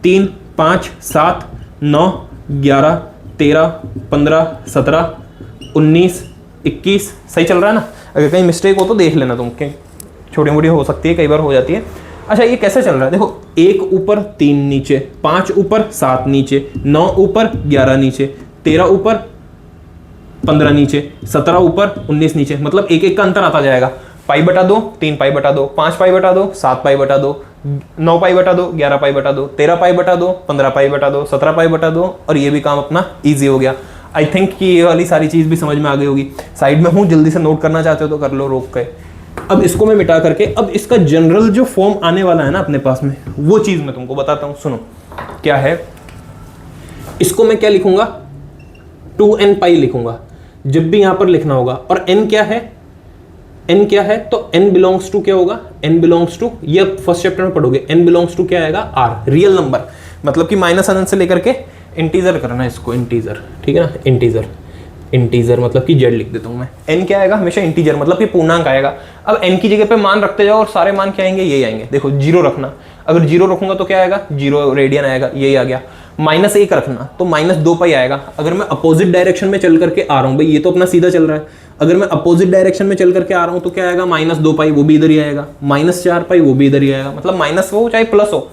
3, 5, 7, 9, 11, 13, 15, 17, 19, 21। सही चल रहा है ना? अगर कहीं मिस्टेक हो तो देख लेना तुम, छोटी मोटी हो सकती है, कई बार हो जाती है। अच्छा ये कैसे चल रहा है, देखो 1 ऊपर 3 नीचे, 5 ऊपर 7 नीचे, 9 ऊपर 11 नीचे, 13 ऊपर 15 नीचे, 17 ऊपर 19 नीचे, मतलब एक एक का अंतर आता जाएगा। पाई बटा 2, 3 पाई बटा 2, 5 पाई बटा 2, 7 पाई बटा 2, 9 पाई बटा 2, 11 पाई बटा 2, 13 पाई बटा 2, 15 पाई बटा 2, 17 पाई बटा 2, और ये भी काम अपना ईजी हो गया। आई थिंक कि ये वाली सारी चीज भी समझ में आ गई होगी। साइड में हूँ, जल्दी से नोट करना चाहते हो तो कर लो रोक के। अब इसको मैं मिटा करके, अब इसका जनरल जो फॉर्म आने वाला है ना अपने पास में, वो चीज मैं तुमको बताता हूं। सुनो क्या है, इसको मैं क्या लिखूंगा, 2n पाई लिखूंगा जब भी यहां पर लिखना होगा। और n क्या है, n क्या है, तो n बिलोंग्स टू क्या होगा, n बिलोंग्स टू, ये फर्स्ट चैप्टर में पढ़ोगे, n बिलोंग्स टू क्या आएगा, r, रियल नंबर। मतलब कि माइनस अनंत से लेकर के इंटीजर करना है इसको, इंटीजर, ठीक है ना, इंटीजर। इंटीजर मतलब कि जेड लिख देता हूं मैं। n क्या आएगा, हमेशा इंटीजर मतलब कि पूर्णांक आएगा। अब n की जगह पे मान रखते जाओ और सारे मान क्या आएंगे, यही आएंगे। देखो 0 रखना, अगर 0 रखूंगा तो क्या आएगा, 0 रेडियन आएगा, यही आ गया। -1 रखना तो -2 पाई आएगा। अगर मैं अपोजिट डायरेक्शन में चल करके आ रहा हूं, भाई ये तो अपना सीधा चल रहा है, अगर मैं अपोजिट डायरेक्शन में चल करके आ रहा हूं तो क्या आएगा, -2 पाई, वो भी इधर ही आएगा, -4 पाई, वो भी इधर ही आएगा। मतलब माइनस हो चाहे प्लस हो,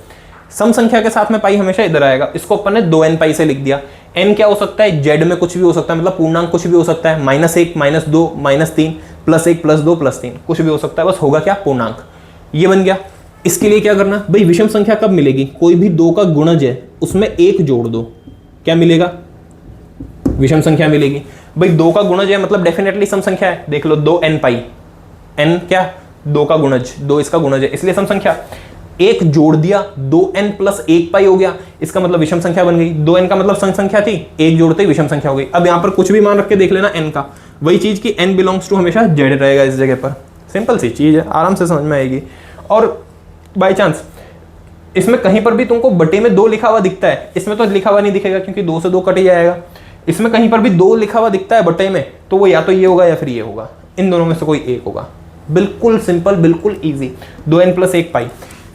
सम संख्या के साथ में पाई हमेशा इधर आएगा। इसको अपन ने 2n पाई से लिख दिया। n क्या हो सकता है, z में कुछ भी हो सकता है, मतलब पूर्णांक कुछ भी हो सकता है, -1, -2, -3, +1, +2, +3, कुछ भी हो सकता है, बस होगा क्या, पूर्णांक। ये बन गया। इसके लिए क्या करना भाई, विषम संख्या कब मिलेगी, कोई भी 2 का गुणज है उसमें 1 जोड़ दो, क्या मिलेगा, विषम संख्या मिलेगी। भाई 2 का गुणज है मतलब डेफिनेटली सम संख्या है। देख लो 2n पाई, n क्या, 2 का गुणज, 2 इसका गुणज है, इसलिए सम संख्या। 1 जोड़ दिया, 2n + 1 पाई हो गया, इसका मतलब विषम संख्या बन गई। 2n का मतलब सम संख्या थी, 1 जोड़ते ही विषम संख्या हो गई। अब यहां पर कुछ भी मान रख के देख लेना n का, वही चीज की n बिलोंग्स टू हमेशा z रहेगा इस जगह पर। सिंपल सी चीज है, आराम से समझ में आएगी। और बाई चांस इसमें कहीं पर भी तुमको बटे में 2 लिखा हुआ दिखता है, इसमें तो लिखा हुआ नहीं दिखेगा क्योंकि 2 से 2 कट ही जाएगा। इसमें कहीं पर भी 2 लिखा हुआ दिखता है बटे में, तो वो या तो ये होगा या फिर ये होगा, इन दोनों में से कोई एक होगा। बिल्कुल सिंपल, बिल्कुल ईजी। 2n + 1 पाई,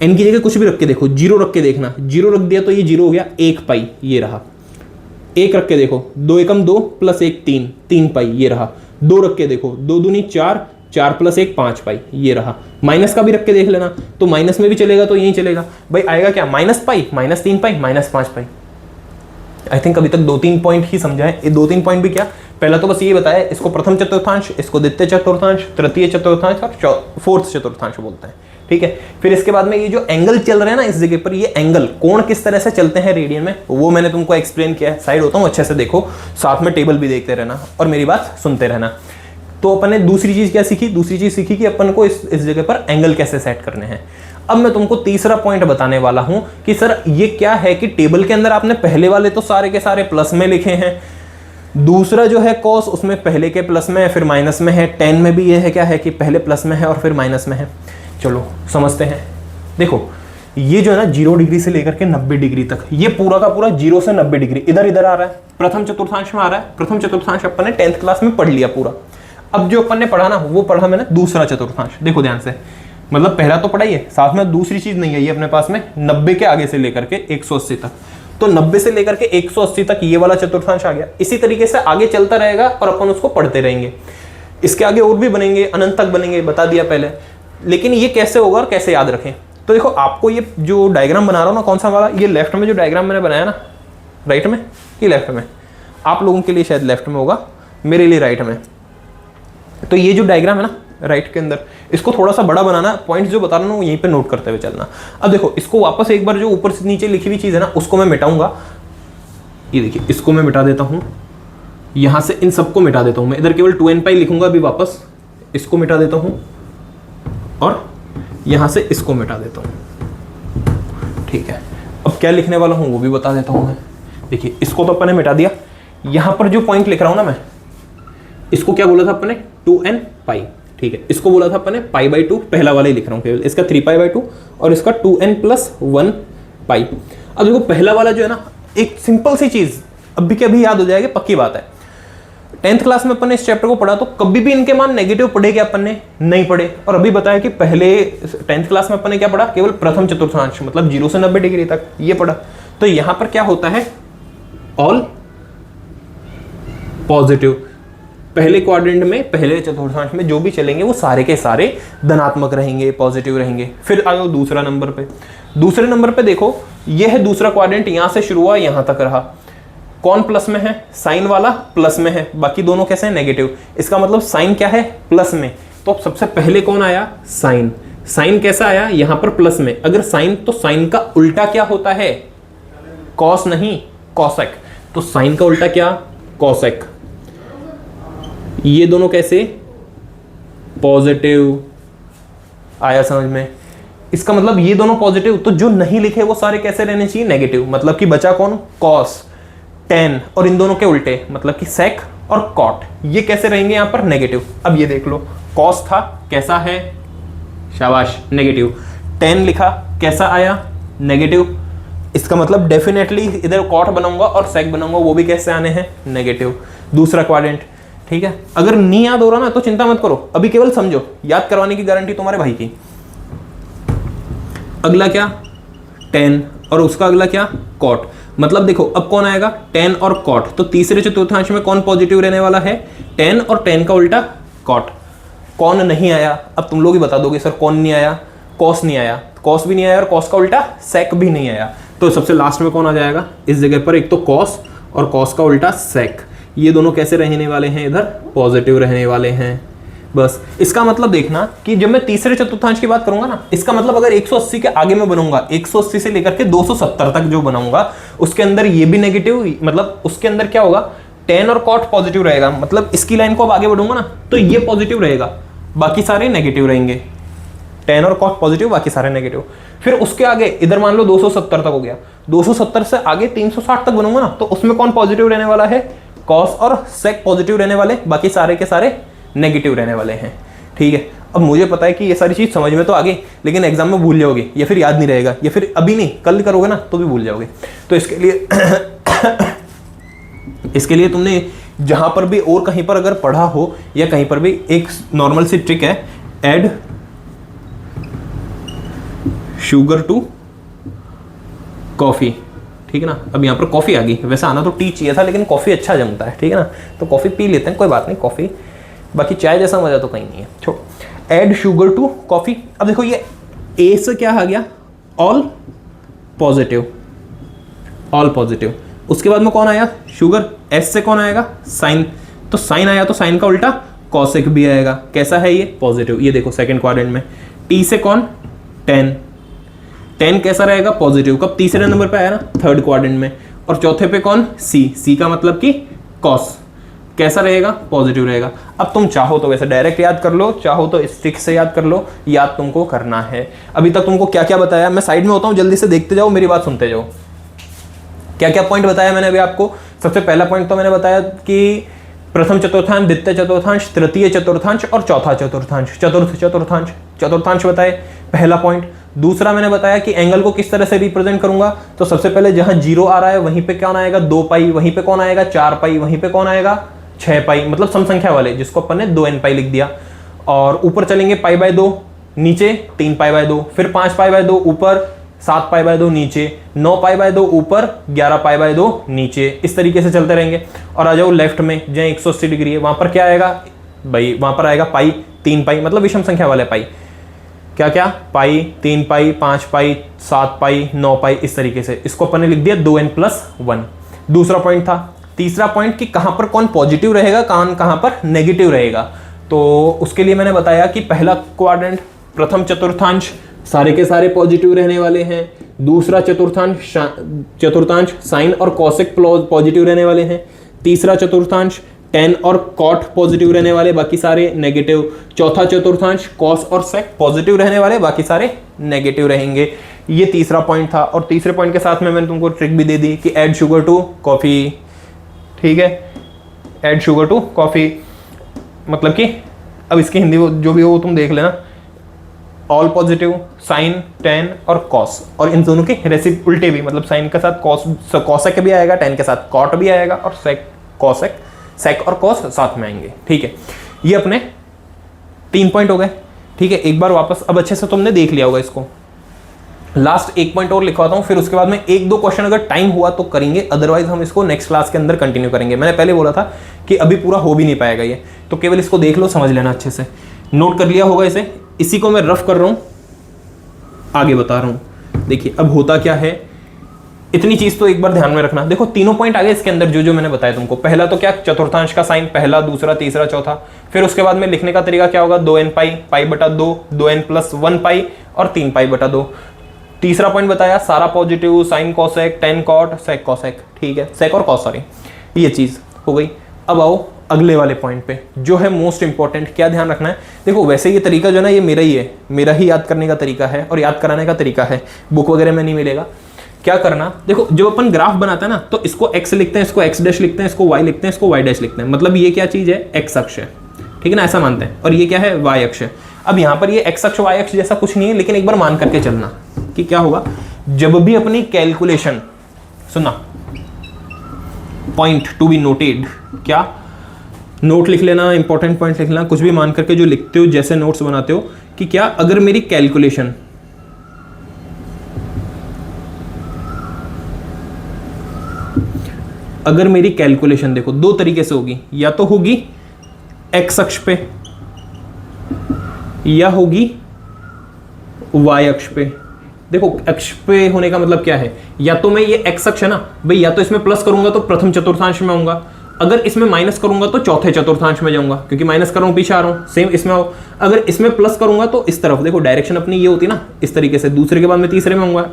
n की जगह कुछ भी रख के देखो, 0 रख के देखना, 0 रख दिया तो ये 0 हो गया, 1 पाई ये रहा। 1 रख के देखो, 2 एकम 2 + 1 3, 3 पाई ये रहा। 2 रख के देखो, 2 दूनी 4, 4 + 1 5 पाई ये रहा। माइनस का भी रख के देख लेना, तो माइनस में भी चलेगा तो यही चलेगा भाई, आएगा क्या, -पाई, -3 पाई, -5 पाई। आई थिंक अभी तक 2-3 पॉइंट ही समझा है। ये 2-3 पॉइंट भी क्या, पहला तो बस ये बताया, इसको प्रथम चतुर्थांश, इसको द्वितीय चतुर्थांश, तृतीय चतुर्थांश और फोर्थ चतुर्थांश बोलते हैं, ठीक है। फिर इसके बाद में ये जो एंगल चल रहे हैं ना इस जगह पर, ये एंगल कोण किस तरह से चलते हैं रेडियन में, वो मैंने तुमको एक्सप्लेन किया है। साइड होता हूँ अच्छे से देखो, साथ में टेबल भी देखते रहना और मेरी बात सुनते रहना। तो अपन ने दूसरी चीज क्या सीखी, दूसरी चीज सीखी कि अपन को इस जगह पर एंगल कैसे सेट करने हैं। अब मैं तुमको तीसरा पॉइंट बताने वाला हूं कि सर ये क्या है कि टेबल के अंदर आपने पहले वाले तो सारे के सारे प्लस में लिखे हैं, दूसरा जो है कॉस उसमें पहले के प्लस में है फिर माइनस में है, टेन में भी ये है क्या है कि पहले प्लस में है और फिर माइनस में है। चलो समझते हैं। देखो ये जो है ना 0 डिग्री से लेकर के 90 डिग्री तक, ये पूरा का पूरा 0 से 90 डिग्री इधर इधर आ रहा है, प्रथम चतुर्थांश में आ रहा है। प्रथम चतुर्थांश अपन ने 10th क्लास में पढ़ लिया पूरा। अब जो अपन ने पढ़ा ना वो पढ़ा मैंने दूसरा चतुर्थांश। देखो ध्यान से, मतलब पहला तो पढ़ा ही है, साथ में दूसरी चीज नहीं आई है अपने पास में 90 के आगे से लेकर के 180 तक। तो 90 से लेकर के 180 तक ये वाला चतुर्थांश आ गया। इसी तरीके से आगे चलता रहेगा और अपन उसको पढ़ते रहेंगे। इसके आगे और भी बनेंगे, अनंत तक बनेंगे, बता दिया पहले। लेकिन ये कैसे होगा और कैसे याद रखें, तो देखो आपको ये जो डायग्राम बना रहा हूं ना, कौन सा वाला, ये लेफ्ट में जो डायग्राम मैंने बनाया ना, राइट में कि लेफ्ट में, आप लोगों के लिए शायद लेफ्ट में होगा, मेरे लिए राइट में। तो ये जो डायग्राम है ना राइट के अंदर, इसको थोड़ा सा बड़ा बनाना, पॉइंट्स जो बता रहा हूँ यहीं पे नोट करते हुए चलना। अब देखो इसको वापस एक बार जो ऊपर से नीचे लिखी हुई चीज है ना उसको मैं मिटाऊंगा। ये देखिए इसको मैं मिटा देता हूँ, यहां से इन सबको मिटा देता हूं मैं, इधर केवल 2n पाई लिखूंगा अभी वापस, इसको मिटा देता हूं और यहां से इसको मिटा देता हूं। ठीक है, अब क्या लिखने वाला हूं वो भी बता देता हूं मैं। देखिए इसको तो अपन ने मिटा दिया, यहां पर जो पॉइंट लिख रहा हूं ना मैं, इसको क्या बोला था अपन ने, 2n पाई। ठीक है, इसको बोला था अपन ने π/2, पहला वाला ही लिख रहा हूँ केवल, इसका 3π/2 और इसका 2n+1 पाई। अब देखो पहला वाला जो है ना, एक सिंपल सी चीज अभी के अभी याद हो जाएगी, पक्की बात है। 10th क्लास में अपन ने इस चैप्टर को पढ़ा तो कभी भी इनके मान नेगेटिव पढ़े क्या अपन ने? नहीं पढ़े। और अभी बताया कि पहले 10th क्लास में अपन ने क्या पढ़ा? केवल प्रथम चतुर्थांश, मतलब 0 से 90 डिग्री तक ये पढ़ा। तो यहां पर क्या होता है? All positive. पहले क्वाड्रेंट में, पहले चतुर्थांश में जो भी चलेंगे वो सारे के सारे धनात्मक रहेंगे, पॉजिटिव रहेंगे। फिर आ जाओ दूसरा नंबर पे। दूसरे नंबर पे देखो, यह है दूसरा क्वाड्रेंट, यहां से शुरू हुआ यहां तक रहा। कौन प्लस में है? साइन वाला प्लस में है, बाकी दोनों कैसे हैं? नेगेटिव। इसका मतलब साइन क्या है? प्लस में। तो सबसे पहले कौन आया? साइन। साइन कैसा आया? यहां पर प्लस में। अगर साइन, तो साइन का उल्टा क्या होता है? कॉस नहीं, कॉसेक। तो साइन का उल्टा क्या? कॉसेक। ये दोनों कैसे? पॉजिटिव। आया समझ में? इसका मतलब ये दोनों पॉजिटिव, तो जो नहीं लिखे वो सारे कैसे रहने चाहिए? नेगेटिव। मतलब कि बचा कौन? कॉस, टेन, और इन दोनों के उल्टे मतलब कि सेक और कॉट, ये कैसे रहेंगे यहां पर? नेगेटिव। अब ये देख लो, कॉस था कैसा है? शाबाश, नेगेटिव। टेन लिखा कैसा आया? नेगेटिव। इसका मतलब डेफिनेटली इधर कॉट बनाऊंगा और सेक बनाऊंगा, वो भी कैसे आने हैं? नेगेटिव। दूसरा क्वाड्रेंट, ठीक है। अगर नहीं याद हो रहा ना तो चिंता मत करो, अभी केवल समझो, याद करवाने की गारंटी तुम्हारे भाई की। अगला क्या? टेन, और उसका अगला क्या? कॉट। मतलब देखो अब कौन आएगा? टेन और कॉट। तो तीसरे चतुर्थांश में कौन पॉजिटिव रहने वाला है? टेन, और टेन का उल्टा कॉट। कौन नहीं आया? अब तुम लोग ही बता दोगे सर कौन नहीं आया? कॉस नहीं आया, कॉस भी नहीं आया, और कॉस का उल्टा सेक भी नहीं आया। तो सबसे लास्ट में कौन आ जाएगा इस जगह पर? एक तो कॉस और कॉस का उल्टा सेक। ये दोनों कैसे रहने वाले हैं? इधर पॉजिटिव रहने वाले हैं। बस इसका मतलब देखना कि जब मैं तीसरे चतुर्थांश की बात करूंगा ना, इसका मतलब अगर 180 के आगे में बनूंगा, 180 से लेकर के 270 तक जो बनाऊंगा, उसके अंदर ये भी नेगेटिव, मतलब उसके अंदर क्या होगा? टेन और कॉट पॉजिटिव रहेगा। मतलब इसकी लाइन को अब आगे बढ़ूंगा ना तो ये पॉजिटिव रहेगा, बाकी सारे नेगेटिव रहेंगे। टेन और कॉट पॉजिटिव, बाकी सारे नेगेटिव। फिर उसके आगे इधर मान लो 270 तक हो गया, 270 से आगे 360 तक बनूंगा ना तो उसमें कौन पॉजिटिव रहने वाला है? कॉस और सेक पॉजिटिव रहने वाले, बाकी सारे के सारे नेगेटिव रहने वाले हैं। ठीक है, अब मुझे पता है कि ये सारी चीज समझ में तो आ गई, लेकिन एग्जाम में भूल जाओगे या फिर याद नहीं रहेगा, या फिर अभी नहीं कल करोगे ना तो भी भूल जाओगे। तो इसके लिए तुमने जहां पर भी और कहीं पर अगर पढ़ा हो या कहीं पर भी, एक नॉर्मल सी ट्रिक है, ऐड शुगर टू कॉफी। ठीक है ना, अब यहाँ पर कॉफी आ गई, वैसे आना तो टी चाहिए था, लेकिन कॉफी अच्छा जमता है। ठीक है ना, तो कॉफी पी लेते हैं, कोई बात नहीं, कॉफी, बाकी चाय जैसा मजा तो कहीं नहीं है। छोड़ो, ऐड शुगर टू कॉफी। अब देखो ये ए से क्या आ गया? All positive, all positive. उसके बाद में कौन आया? शुगर। एस से कौन आएगा? साइन। तो साइन आया तो साइन का उल्टा कॉसेक भी आएगा। कैसा है ये? पॉजिटिव। ये देखो सेकंड क्वाड्रेंट में। टी से कौन? टेन। टेन कैसा रहेगा? पॉजिटिव। कब? तीसरे नंबर पे आया ना, थर्ड क्वाड्रेंट में। और चौथे पे कौन? सी। सी का मतलब कि कॉस। कैसा रहेगा? पॉजिटिव रहेगा। अब तुम चाहो तो वैसे डायरेक्ट याद कर लो, चाहो तो इस ट्रिक से याद कर लो, याद तुमको करना है। अभी तक तुमको क्या क्या बताया, मैं साइड में होता हूँ, जल्दी से देखते जाओ, मेरी बात सुनते जाओ। क्या क्या पॉइंट बताया मैंने अभी आपको? सबसे पहला पॉइंट तो मैंने बताया कि प्रथम चतुर्थांश, द्वितीय चतुर्थांश, तृतीय चतुर्थांश और चौथा चतुर्थांश, चतुर्थ चतुर्थांश, चतुर्थांश बताए, पहला पॉइंट। दूसरा मैंने बताया कि एंगल को किस तरह से रिप्रेजेंट करूंगा। तो सबसे पहले जहां 0 आ रहा है वहीं पे कौन आएगा? 2 पाई। वहीं पे कौन आएगा? 4 पाई। वहीं पे कौन आएगा? 6 पाई, मतलब सम संख्या वाले, जिसको अपन ने 2n पाई लिख दिया। और ऊपर चलेंगे π/2, नीचे 3 π/2, फिर 5 π/2 ऊपर, 7 π/2 नीचे, 9 π/2 ऊपर, 11 π/2 नीचे। इस तरीके से चलते रहेंगे। और आ जाओ लेफ्ट में, जहाँ 180 डिग्री है वहां पर क्या आएगा भाई? वहां पर आएगा पाई, 3 पाई, मतलब विषम संख्या वाले पाई। क्या क्या? पाई, 3 पाई, 5 पाई, 7 पाई, 9 पाई, इस तरीके से। इसको अपन ने लिख दिया 2n+1। दूसरा पॉइंट था। तीसरा पॉइंट कि कहां पर कौन पॉजिटिव रहेगा, कहां पर नेगेटिव रहेगा। तो उसके लिए मैंने बताया कि पहला क्वाड्रेंट, प्रथम चतुर्थांश, सारे के सारे पॉजिटिव रहने वाले हैं। दूसरा चतुर्थांश साइन और कॉसेक पॉजिटिव रहने वाले हैं। तीसरा चतुर्थांश टेन और कॉट पॉजिटिव रहने वाले, बाकी सारे नेगेटिव। चौथा चतुर्थांश कॉस और सेक पॉजिटिव रहने वाले, बाकी सारे नेगेटिव रहेंगे। ये तीसरा पॉइंट था। और तीसरे पॉइंट के साथ में मैंने तुमको ट्रिक भी दे दी कि ऐड शुगर टू कॉफी। ठीक है, ऐड शुगर टू कॉफी, मतलब कि अब इसकी हिंदी जो भी हो वो तुम देख लेना। ऑल पॉजिटिव, साइन, टेन और कॉस, और इन दोनों के रेसिप उल्टे भी, मतलब साइन के साथ कॉस कॉसेक भी आएगा, टेन के साथ कॉट भी आएगा, और सेक कॉसेक सेक और कॉस साथ में आएंगे। ठीक है, ये अपने 3 पॉइंट हो गए। ठीक है, एक बार वापस अब अच्छे से तुमने देख लिया होगा इसको। लास्ट 1 पॉइंट और लिखवाता हूं, फिर उसके बाद में 1-2 क्वेश्चन अगर टाइम हुआ तो करेंगे, अदरवाइज हम इसको नेक्स्ट क्लास के अंदर कंटिन्यू करेंगे। मैंने पहले बोला था कि अभी पूरा हो भी नहीं पाएगा ये, तो केवल इसको देख लो, समझ लेना अच्छे से। नोट कर लिया होगा इसे, इसी को मैं रफ कर रहा हूं, आगे बता रहा हूं। देखिए अब होता क्या है, इतनी चीज तो एक बार ध्यान में रखना। देखो तीनों पॉइंट आ गए इसके अंदर जो जो मैंने बताया तुमको। पहला तो क्या, चतुर्थांश का साइन, पहला, दूसरा, तीसरा, चौथा। फिर उसके बाद में लिखने का तरीका क्या होगा, 2n पाई, पाई बटा 2, 2n प्लस 1 पाई और 3 पाई बटा 2। तीसरा पॉइंट बताया सारा positive, sine cosec, tan cot, sec cosec. ठीक है, सेक और कॉस, सॉरी, ये चीज हो गई। अब आओ अगले वाले पॉइंट पे जो है मोस्ट इंपॉर्टेंट। क्या ध्यान रखना है, देखो वैसे ये तरीका जो है ना, ये मेरा ही है, मेरा ही याद करने का तरीका है और याद कराने का तरीका है, बुक वगैरह में नहीं मिलेगा। क्या करना, देखो जब अपन ग्राफ बनाते हैं ना, तो इसको x लिखते हैं, इसको x डैश लिखते हैं, इसको y लिखते हैं, इसको y डैश लिखते हैं। मतलब ये क्या चीज है, x अक्ष है, ठीक है ना, ऐसा मानते हैं। और ये क्या है, y अक्ष है। अब यहाँ पर ये x अक्ष y अक्ष जैसा कुछ नहीं है, लेकिन एक बार मान करके चलना कि क्या होगा जब भी अपनी कैलकुलेशन, सुनना, पॉइंट टू बी नोटेड, क्या नोट लिख लेना, इंपॉर्टेंट पॉइंट लिख लेना, कुछ भी मान करके जो लिखते हो, जैसे नोट्स बनाते हो, कि क्या अगर मेरी कैलकुलेशन देखो 2 तरीके से होगी, या तो होगी x अक्ष पे या होगी y अक्ष पे। देखो अक्ष पे होने का मतलब क्या है, या तो मैं ये x अक्ष है ना भाई, या तो इसमें प्लस करूंगा तो प्रथम चतुर्थांश में आऊंगा, अगर इसमें माइनस करूंगा तो चौथे चतुर्थांश में जाऊंगा, क्योंकि माइनस कर रहा हूं पीछे आ रहा हूं, सेम इसमें आओ। अगर इसमें प्लस करूंगा तो इस तरफ, देखो डायरेक्शन अपनी ये होती ना, इस तरीके से, दूसरे के बाद में तीसरे में आऊंगा,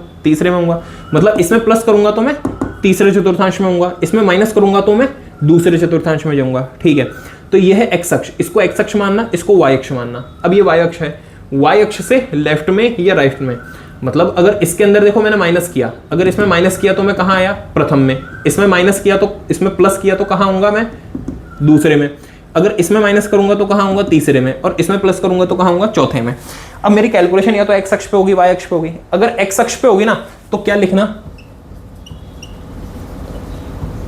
मतलब इसमें प्लस करूंगा तो मैं तीसरे चतुर्थांश में आऊंगा, इसमें माइनस करूंगा तो मैं दूसरे चतुर्थांश में जाऊंगा। ठीक है, तो ये है x अक्ष, इसको x अक्ष मानना, इसको y अक्ष मानना। अब ये y अक्ष है, y अक्ष से लेफ्ट में या राइट में, मतलब अगर इसके अंदर देखो मैंने माइनस किया, अगर इसमें माइनस किया तो मैं कहाँ आया, प्रथम में, इसमें माइनस किया तो, इसमें प्लस किया तो कहाँ आऊंगा मैं, दूसरे में, अगर इसमें माइनस करूंगा तो कहाँ आऊंगा, तीसरे में, और इसमें प्लस करूंगा तो कहाँ आऊंगा, चौथे में। अब मेरी कैलकुलेशन या तो x अक्ष पे होगी, y अक्ष पे होगी। अगर x अक्ष पे होगी ना तो क्या लिखना,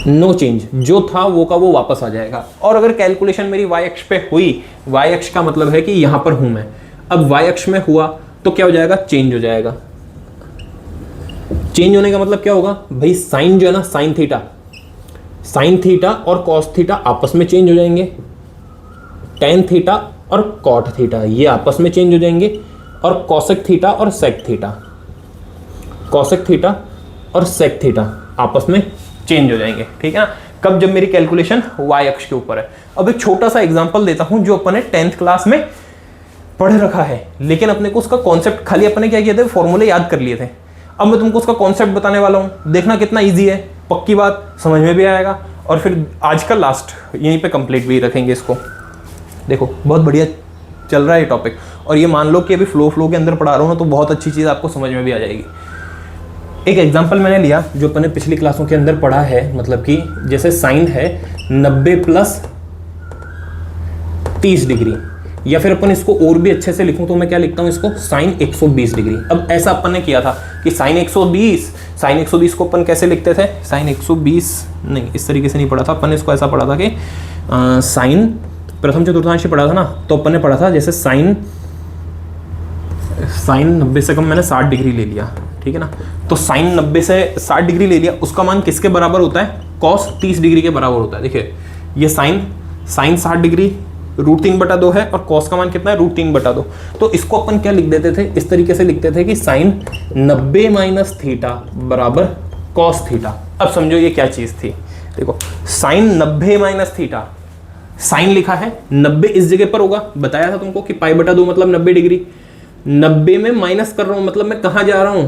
नो चेंज, जो था वो का वो वापस आ जाएगा। और अगर कैलकुलेशन मेरी y अक्ष पे हुई, y अक्ष का मतलब है कि यहां पर हूं मैं, अब y अक्ष में हुआ तो क्या हो जाएगा, चेंज हो जाएगा। चेंज होने का मतलब क्या होगा भाई, साइन जो है ना, साइन थीटा और कॉस थीटा आपस में चेंज हो जाएंगे, टेन थीटा और कॉट थीटा ये आपस में चेंज हो जाएंगे, और कॉसेक थीटा और सेक थीटा आपस में चेंज हो जाएंगे। ठीक है ना, कब, जब मेरी कैलकुलेशन y अक्ष के ऊपर है। अब एक छोटा सा एग्जांपल देता हूं जो अपने 10th क्लास में पढ़ रखा है, लेकिन अपने को उसका कॉन्सेप्ट, खाली अपने क्या किए थे, फॉर्मूले याद कर लिए थे। अब मैं तुमको उसका कॉन्सेप्ट बताने वाला हूं, देखना कितना ईजी है, पक्की बात, समझ में भी आएगा। और फिर आज का लास्ट यहीं पे कंप्लीट भी रखेंगे इसको। देखो बहुत बढ़िया चल रहा है ये टॉपिक, और ये मान लो कि अभी फ्लो के अंदर पढ़ा रहा हूँ ना, तो बहुत अच्छी चीज़ आपको समझ में भी आ जाएगी। एक एग्जाम्पल मैंने लिया जो अपने पिछली क्लासों के अंदर पढ़ा है, मतलब कि जैसे साइन है 90 प्लस 30 डिग्री, या फिर अपन इसको और भी अच्छे से लिखूं तो मैं क्या लिखता हूं इसको, साइन 120 डिग्री। अब ऐसा अपन ने किया था कि साइन 120 को अपन कैसे लिखते थे, साइन 120 नहीं, इस तरीके से नहीं पढ़ा था अपन ने, इसको ऐसा पढ़ा था कि साइन प्रथम चतुर्थांश पढ़ा था ना, तो अपन ने पढ़ा था जैसे साइन 90 से कम मैंने 60 डिग्री ले लिया, ठीक है ना, तो साइन 90 से 60 डिग्री ले लिया, उसका मान किसके बराबर होता है, कॉस 30 डिग्री के बराबर होता है। देखिए ये साइन 60 डिग्री √3/2 है, और कॉस का मान कितना है, √3/2। तो इसको अपन क्या लिख देते थे, इस तरीके से लिखते थे कि साइन 90 माइनस थीटा बराबर कॉस थीटा। अब समझो ये क्या चीज थी, देखो साइन 90 माइनस थीटा, साइन लिखा है 90 इस जगह पर होगा, बताया था तुमको कि π/2 मतलब 90 डिग्री, 90 में माइनस कर रहा हूं, मतलब मैं कहां जा रहा हूं,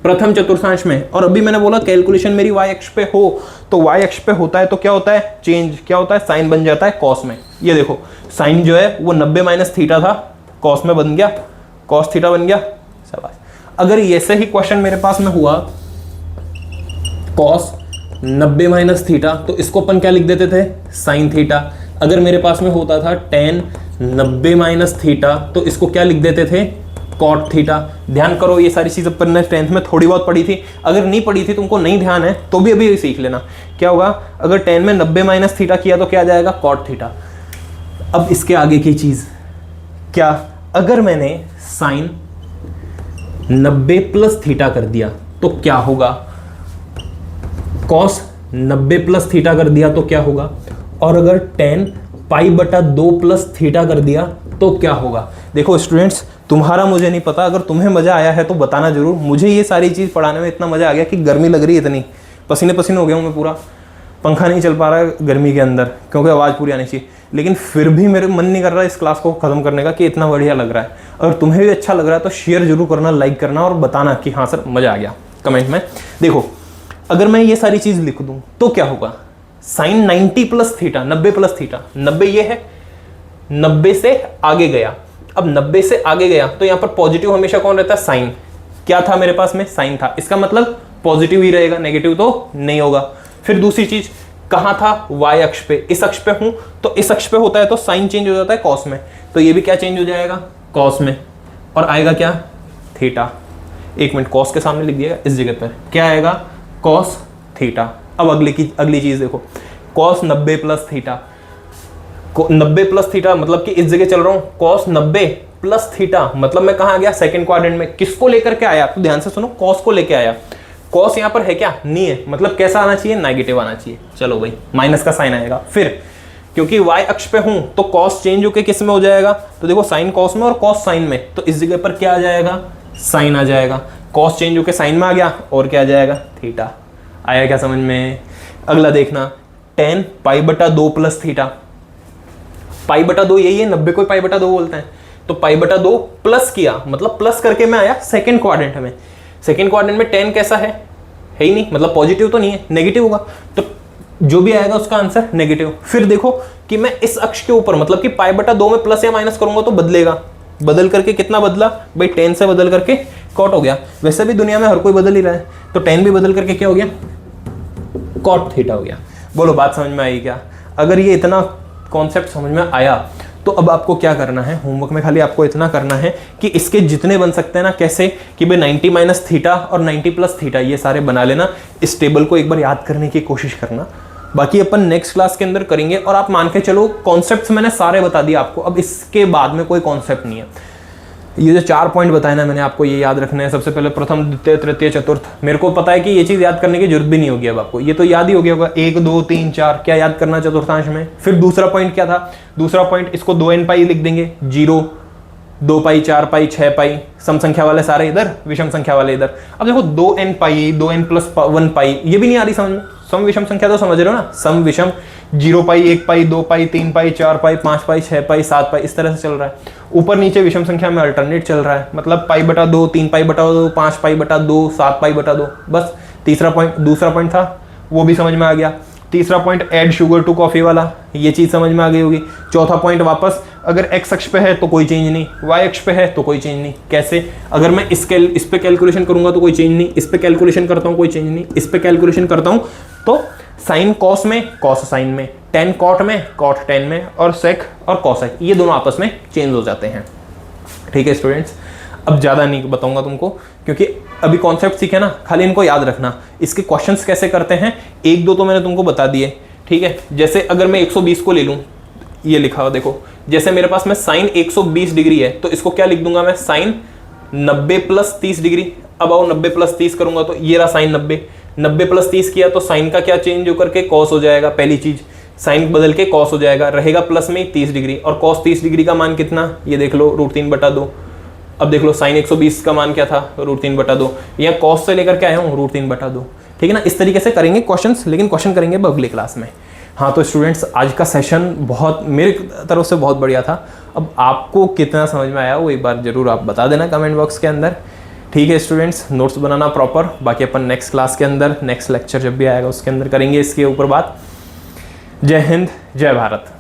प्रथम चतुर्थांश में। और अभी मैंने बोला कैलकुलेशन मेरी y अक्ष पे हो, तो y अक्ष पे होता है तो क्या होता है, चेंज, क्या होता है, साइन बन जाता है कॉस में। ये देखो साइन जो है वो 90 माइनस थीटा था, कॉस में बन गया, कॉस थीटा बन गया, शाबाश। अगर ऐसे ही क्वेश्चन मेरे पास में हुआ कॉस 90 माइनस थीटा, तो इसको अपन क्या लिख देते थे, साइन थीटा। अगर मेरे पास में होता था टेन 90 माइनस थीटा, तो इसको क्या लिख देते थे, कॉट थीटा। ध्यान करो ये सारी चीज़ अपन ने 10th में थोड़ी बहुत पढ़ी थी, अगर नहीं पढ़ी थी तुमको नहीं ध्यान है तो भी अभी सीख लेना। क्या होगा, अगर 10 में 90 माइनस थीटा किया तो क्या आ जाएगा, कॉट थीटा। अब इसके आगे की चीज़ क्या, अगर मैंने साइन 90 प्लस थीटा कर दिया तो क्या होगा, कॉस 90 प्लस थीटा कर दिया तो क्या होगा, और अगर 10 पाई बटा 2 प्लस थीटा कर दिया तो क्या होगा। देखो स्टूडेंट्स, तुम्हारा मुझे नहीं पता, अगर तुम्हें मजा आया है तो बताना जरूर। मुझे ये सारी चीज़ पढ़ाने में इतना मजा आ गया कि गर्मी लग रही है इतनी, पसीने पसीने हो गया हूँ मैं पूरा, पंखा नहीं चल पा रहा है गर्मी के अंदर क्योंकि आवाज़ पूरी आनी चाहिए, लेकिन फिर भी मेरे मन नहीं कर रहा है इस क्लास को ख़त्म करने का कि इतना बढ़िया लग रहा है। अगर तुम्हें भी अच्छा लग रहा है तो शेयर जरूर करना, लाइक करना और बताना कि हाँ सर मज़ा आ गया कमेंट में। देखो अगर मैं ये सारी चीज़ लिख दूँ तो क्या होगा, sine 90 plus theta, 90 plus theta, 90 ये है, 90 से आगे गया। अब 90 से आगे गया तो यहाँ पर पॉजिटिव हमेशा कौन रहता है, साइन। क्या था मेरे पास में, साइन था, इसका मतलब पॉजिटिव ही रहेगा, नेगेटिव तो नहीं होगा। फिर दूसरी चीज, कहां था, वाई अक्ष पे, इस अक्ष पे हूं तो इस अक्ष पे होता है तो साइन चेंज हो जाता है कॉस में, तो ये भी क्या चेंज हो जाएगा, कॉस में, और आएगा क्या, थीटा। एक मिनट, कॉस के सामने लिख दिएगा इस जगह पर, क्या आएगा, कॉस थीटा। अब अगली चीज देखो, cos 90 plus theta, 90 plus theta मतलब कि इस जगह चल रहा हूं, कॉस 90 प्लस थीटा मतलब मैं कहां आ गया, सेकंड क्वाड्रेंट में। किसको लेकर के आया, तो ध्यान से सुनो, कॉस को लेकर आया। कॉस यहां पर है क्या, नहीं है, मतलब कैसा आना चाहिए, नेगेटिव आना चाहिए। चलो भाई, माइनस का साइन आएगा। फिर क्योंकि वाई अक्ष पे हूं तो कॉस चेंज होकर किस में हो जाएगा, तो देखो साइन कॉस में और कॉस साइन में, तो इस जगह पर क्या आ जाएगा, साइन आ जाएगा। कॉस चेंज होकर साइन में आ गया और क्या आ जाएगा, थीटा। आया क्या समझ में। अगला देखना, 10 पाई बटा 2 प्लस थीटा, पाई बटा 2 यही है, 90 को पाई बटा 2 बोलते हैं, तो पाई बटा 2 प्लस किया, मतलब प्लस करके मैं आया सेकंड क्वाड्रेंट में। सेकंड क्वाड्रेंट में 10 कैसा है ही नहीं, मतलब पॉजिटिव तो नहीं है, नेगेटिव होगा, तो जो भी आएगा उसका आंसर नेगेटिव। फिर देखो कि मैं इस अक्ष के ऊपर, मतलब कि पाई बटा 2 में प्लस या माइनस करूंगा तो बदलेगा, बदल करके कितना बदला भाई, 10 से बदल करके कॉट हो गया। वैसे भी दुनिया में हर कोई बदल ही रहा है, तो 10 भी बदल करके क्या हो गया, कॉट थीटा हो गया। बोलो बात समझ में आई क्या। अगर ये इतना कॉन्सेप्ट समझ में आया तो अब आपको क्या करना है, होमवर्क में खाली आपको इतना करना है कि इसके जितने बन सकते हैं ना, कैसे कि भाई 90 माइनस थीटा और 90 प्लस थीटा ये सारे बना लेना। इस टेबल को एक बार याद करने की कोशिश करना, बाकी अपन नेक्स्ट क्लास के अंदर करेंगे। और आप मान के चलो कॉन्सेप्ट्स मैंने सारे बता दिए आपको, अब इसके बाद में कोई कॉन्सेप्ट नहीं है। ये जो 4 पॉइंट बताए ना मैंने आपको, ये याद रखना है। सबसे पहले प्रथम, द्वितीय, तृतीय, चतुर्थ। मेरे को पता है कि ये चीज़ याद करने की जरूरत भी नहीं होगी अब आपको, ये तो याद ही हो गया होगा, 1 2 3 4 क्या याद करना चतुर्थांश में। फिर दूसरा पॉइंट क्या था, दूसरा पॉइंट इसको 2n पाई लिख देंगे, 0 2 पाई 4 पाई 6 पाई, सम संख्या वाले सारे इधर, विषम संख्या वाले इधर। अब देखो 2n पाई, 2n प्लस 1 पाई, ये भी नहीं आ रही समझ में। सम विषम संख्या तो समझ रहे हो ना, सम विषम 0 पाई 1 पाई 2 पाई 3 पाई 4 पाई 5 पाई 6 पाई 7 पाई, इस तरह से चल रहा है। ऊपर नीचे विषम संख्या में अल्टरनेट चल रहा है, मतलब पाई बटा 2, 3 पाई बटा 2, 5 पाई बटा 2, 7 पाई बटा 2। बस तीसरा पॉइंट, दूसरा पॉइंट था वो भी समझ में आ गया। तीसरा point add sugar to coffee वाला, ये चीज समझ में आ गई होगी। चौथा पॉइंट वापस, अगर एक्स अक्ष पे है तो कोई चेंज नहीं, वाई अक्ष पे है तो कोई चेंज नहीं। कैसे, अगर मैं इस पे कैलकुलेशन करूंगा तो कोई चेंज नहीं, इस पे कैलकुलेशन करता हूं कोई चेंज नहीं, इस पे कैलकुलेशन करता हूं तो साइन कॉस में, कॉस साइन में, टेन कॉट में, कॉट टेन में, और सेक और कॉसेक, ये दोनों आपस में चेंज हो जाते हैं। ठीक है स्टूडेंट्स, अब ज़्यादा नहीं बताऊंगा तुमको क्योंकि अभी कॉन्सेप्ट सीखे ना, खाली इनको याद रखना। इसके क्वेश्चंस कैसे करते हैं, 1 2 तो मैंने तुमको बता दिए। ठीक है, जैसे अगर मैं 120 को ले लूँ, ये लिखा हुआ देखो, जैसे मेरे पास में साइन 120 डिग्री है तो इसको क्या लिख दूंगा मैं, साइन 90 प्लस 30 डिग्री। अब आओ 90 प्लस 30 करूंगा तो ये रहा साइन 90, 90 प्लस 30 किया तो साइन का क्या चेंज होकर के कॉस हो जाएगा। पहली चीज, साइन बदल के कॉस हो जाएगा, रहेगा प्लस में 30 डिग्री, और कॉस 30 डिग्री का मान कितना, ये देख लो √3/2। अब देख लो साइन 120 का मान क्या था, √3/2, या कॉस से लेकर के आया हूँ √3/2। ठीक है ना, इस तरीके से करेंगे क्वेश्चंस, लेकिन क्वेश्चन करेंगे अगली क्लास में। हाँ तो स्टूडेंट्स, आज का सेशन बहुत मेरे तरफ से बहुत बढ़िया था। अब आपको कितना समझ में आया वो एक बार जरूर आप बता देना कमेंट बॉक्स के अंदर। ठीक है स्टूडेंट्स, नोट्स बनाना प्रॉपर, बाकी अपन नेक्स्ट क्लास के अंदर, नेक्स्ट लेक्चर जब भी आएगा उसके अंदर करेंगे इसके ऊपर बात। जय हिंद, जय भारत।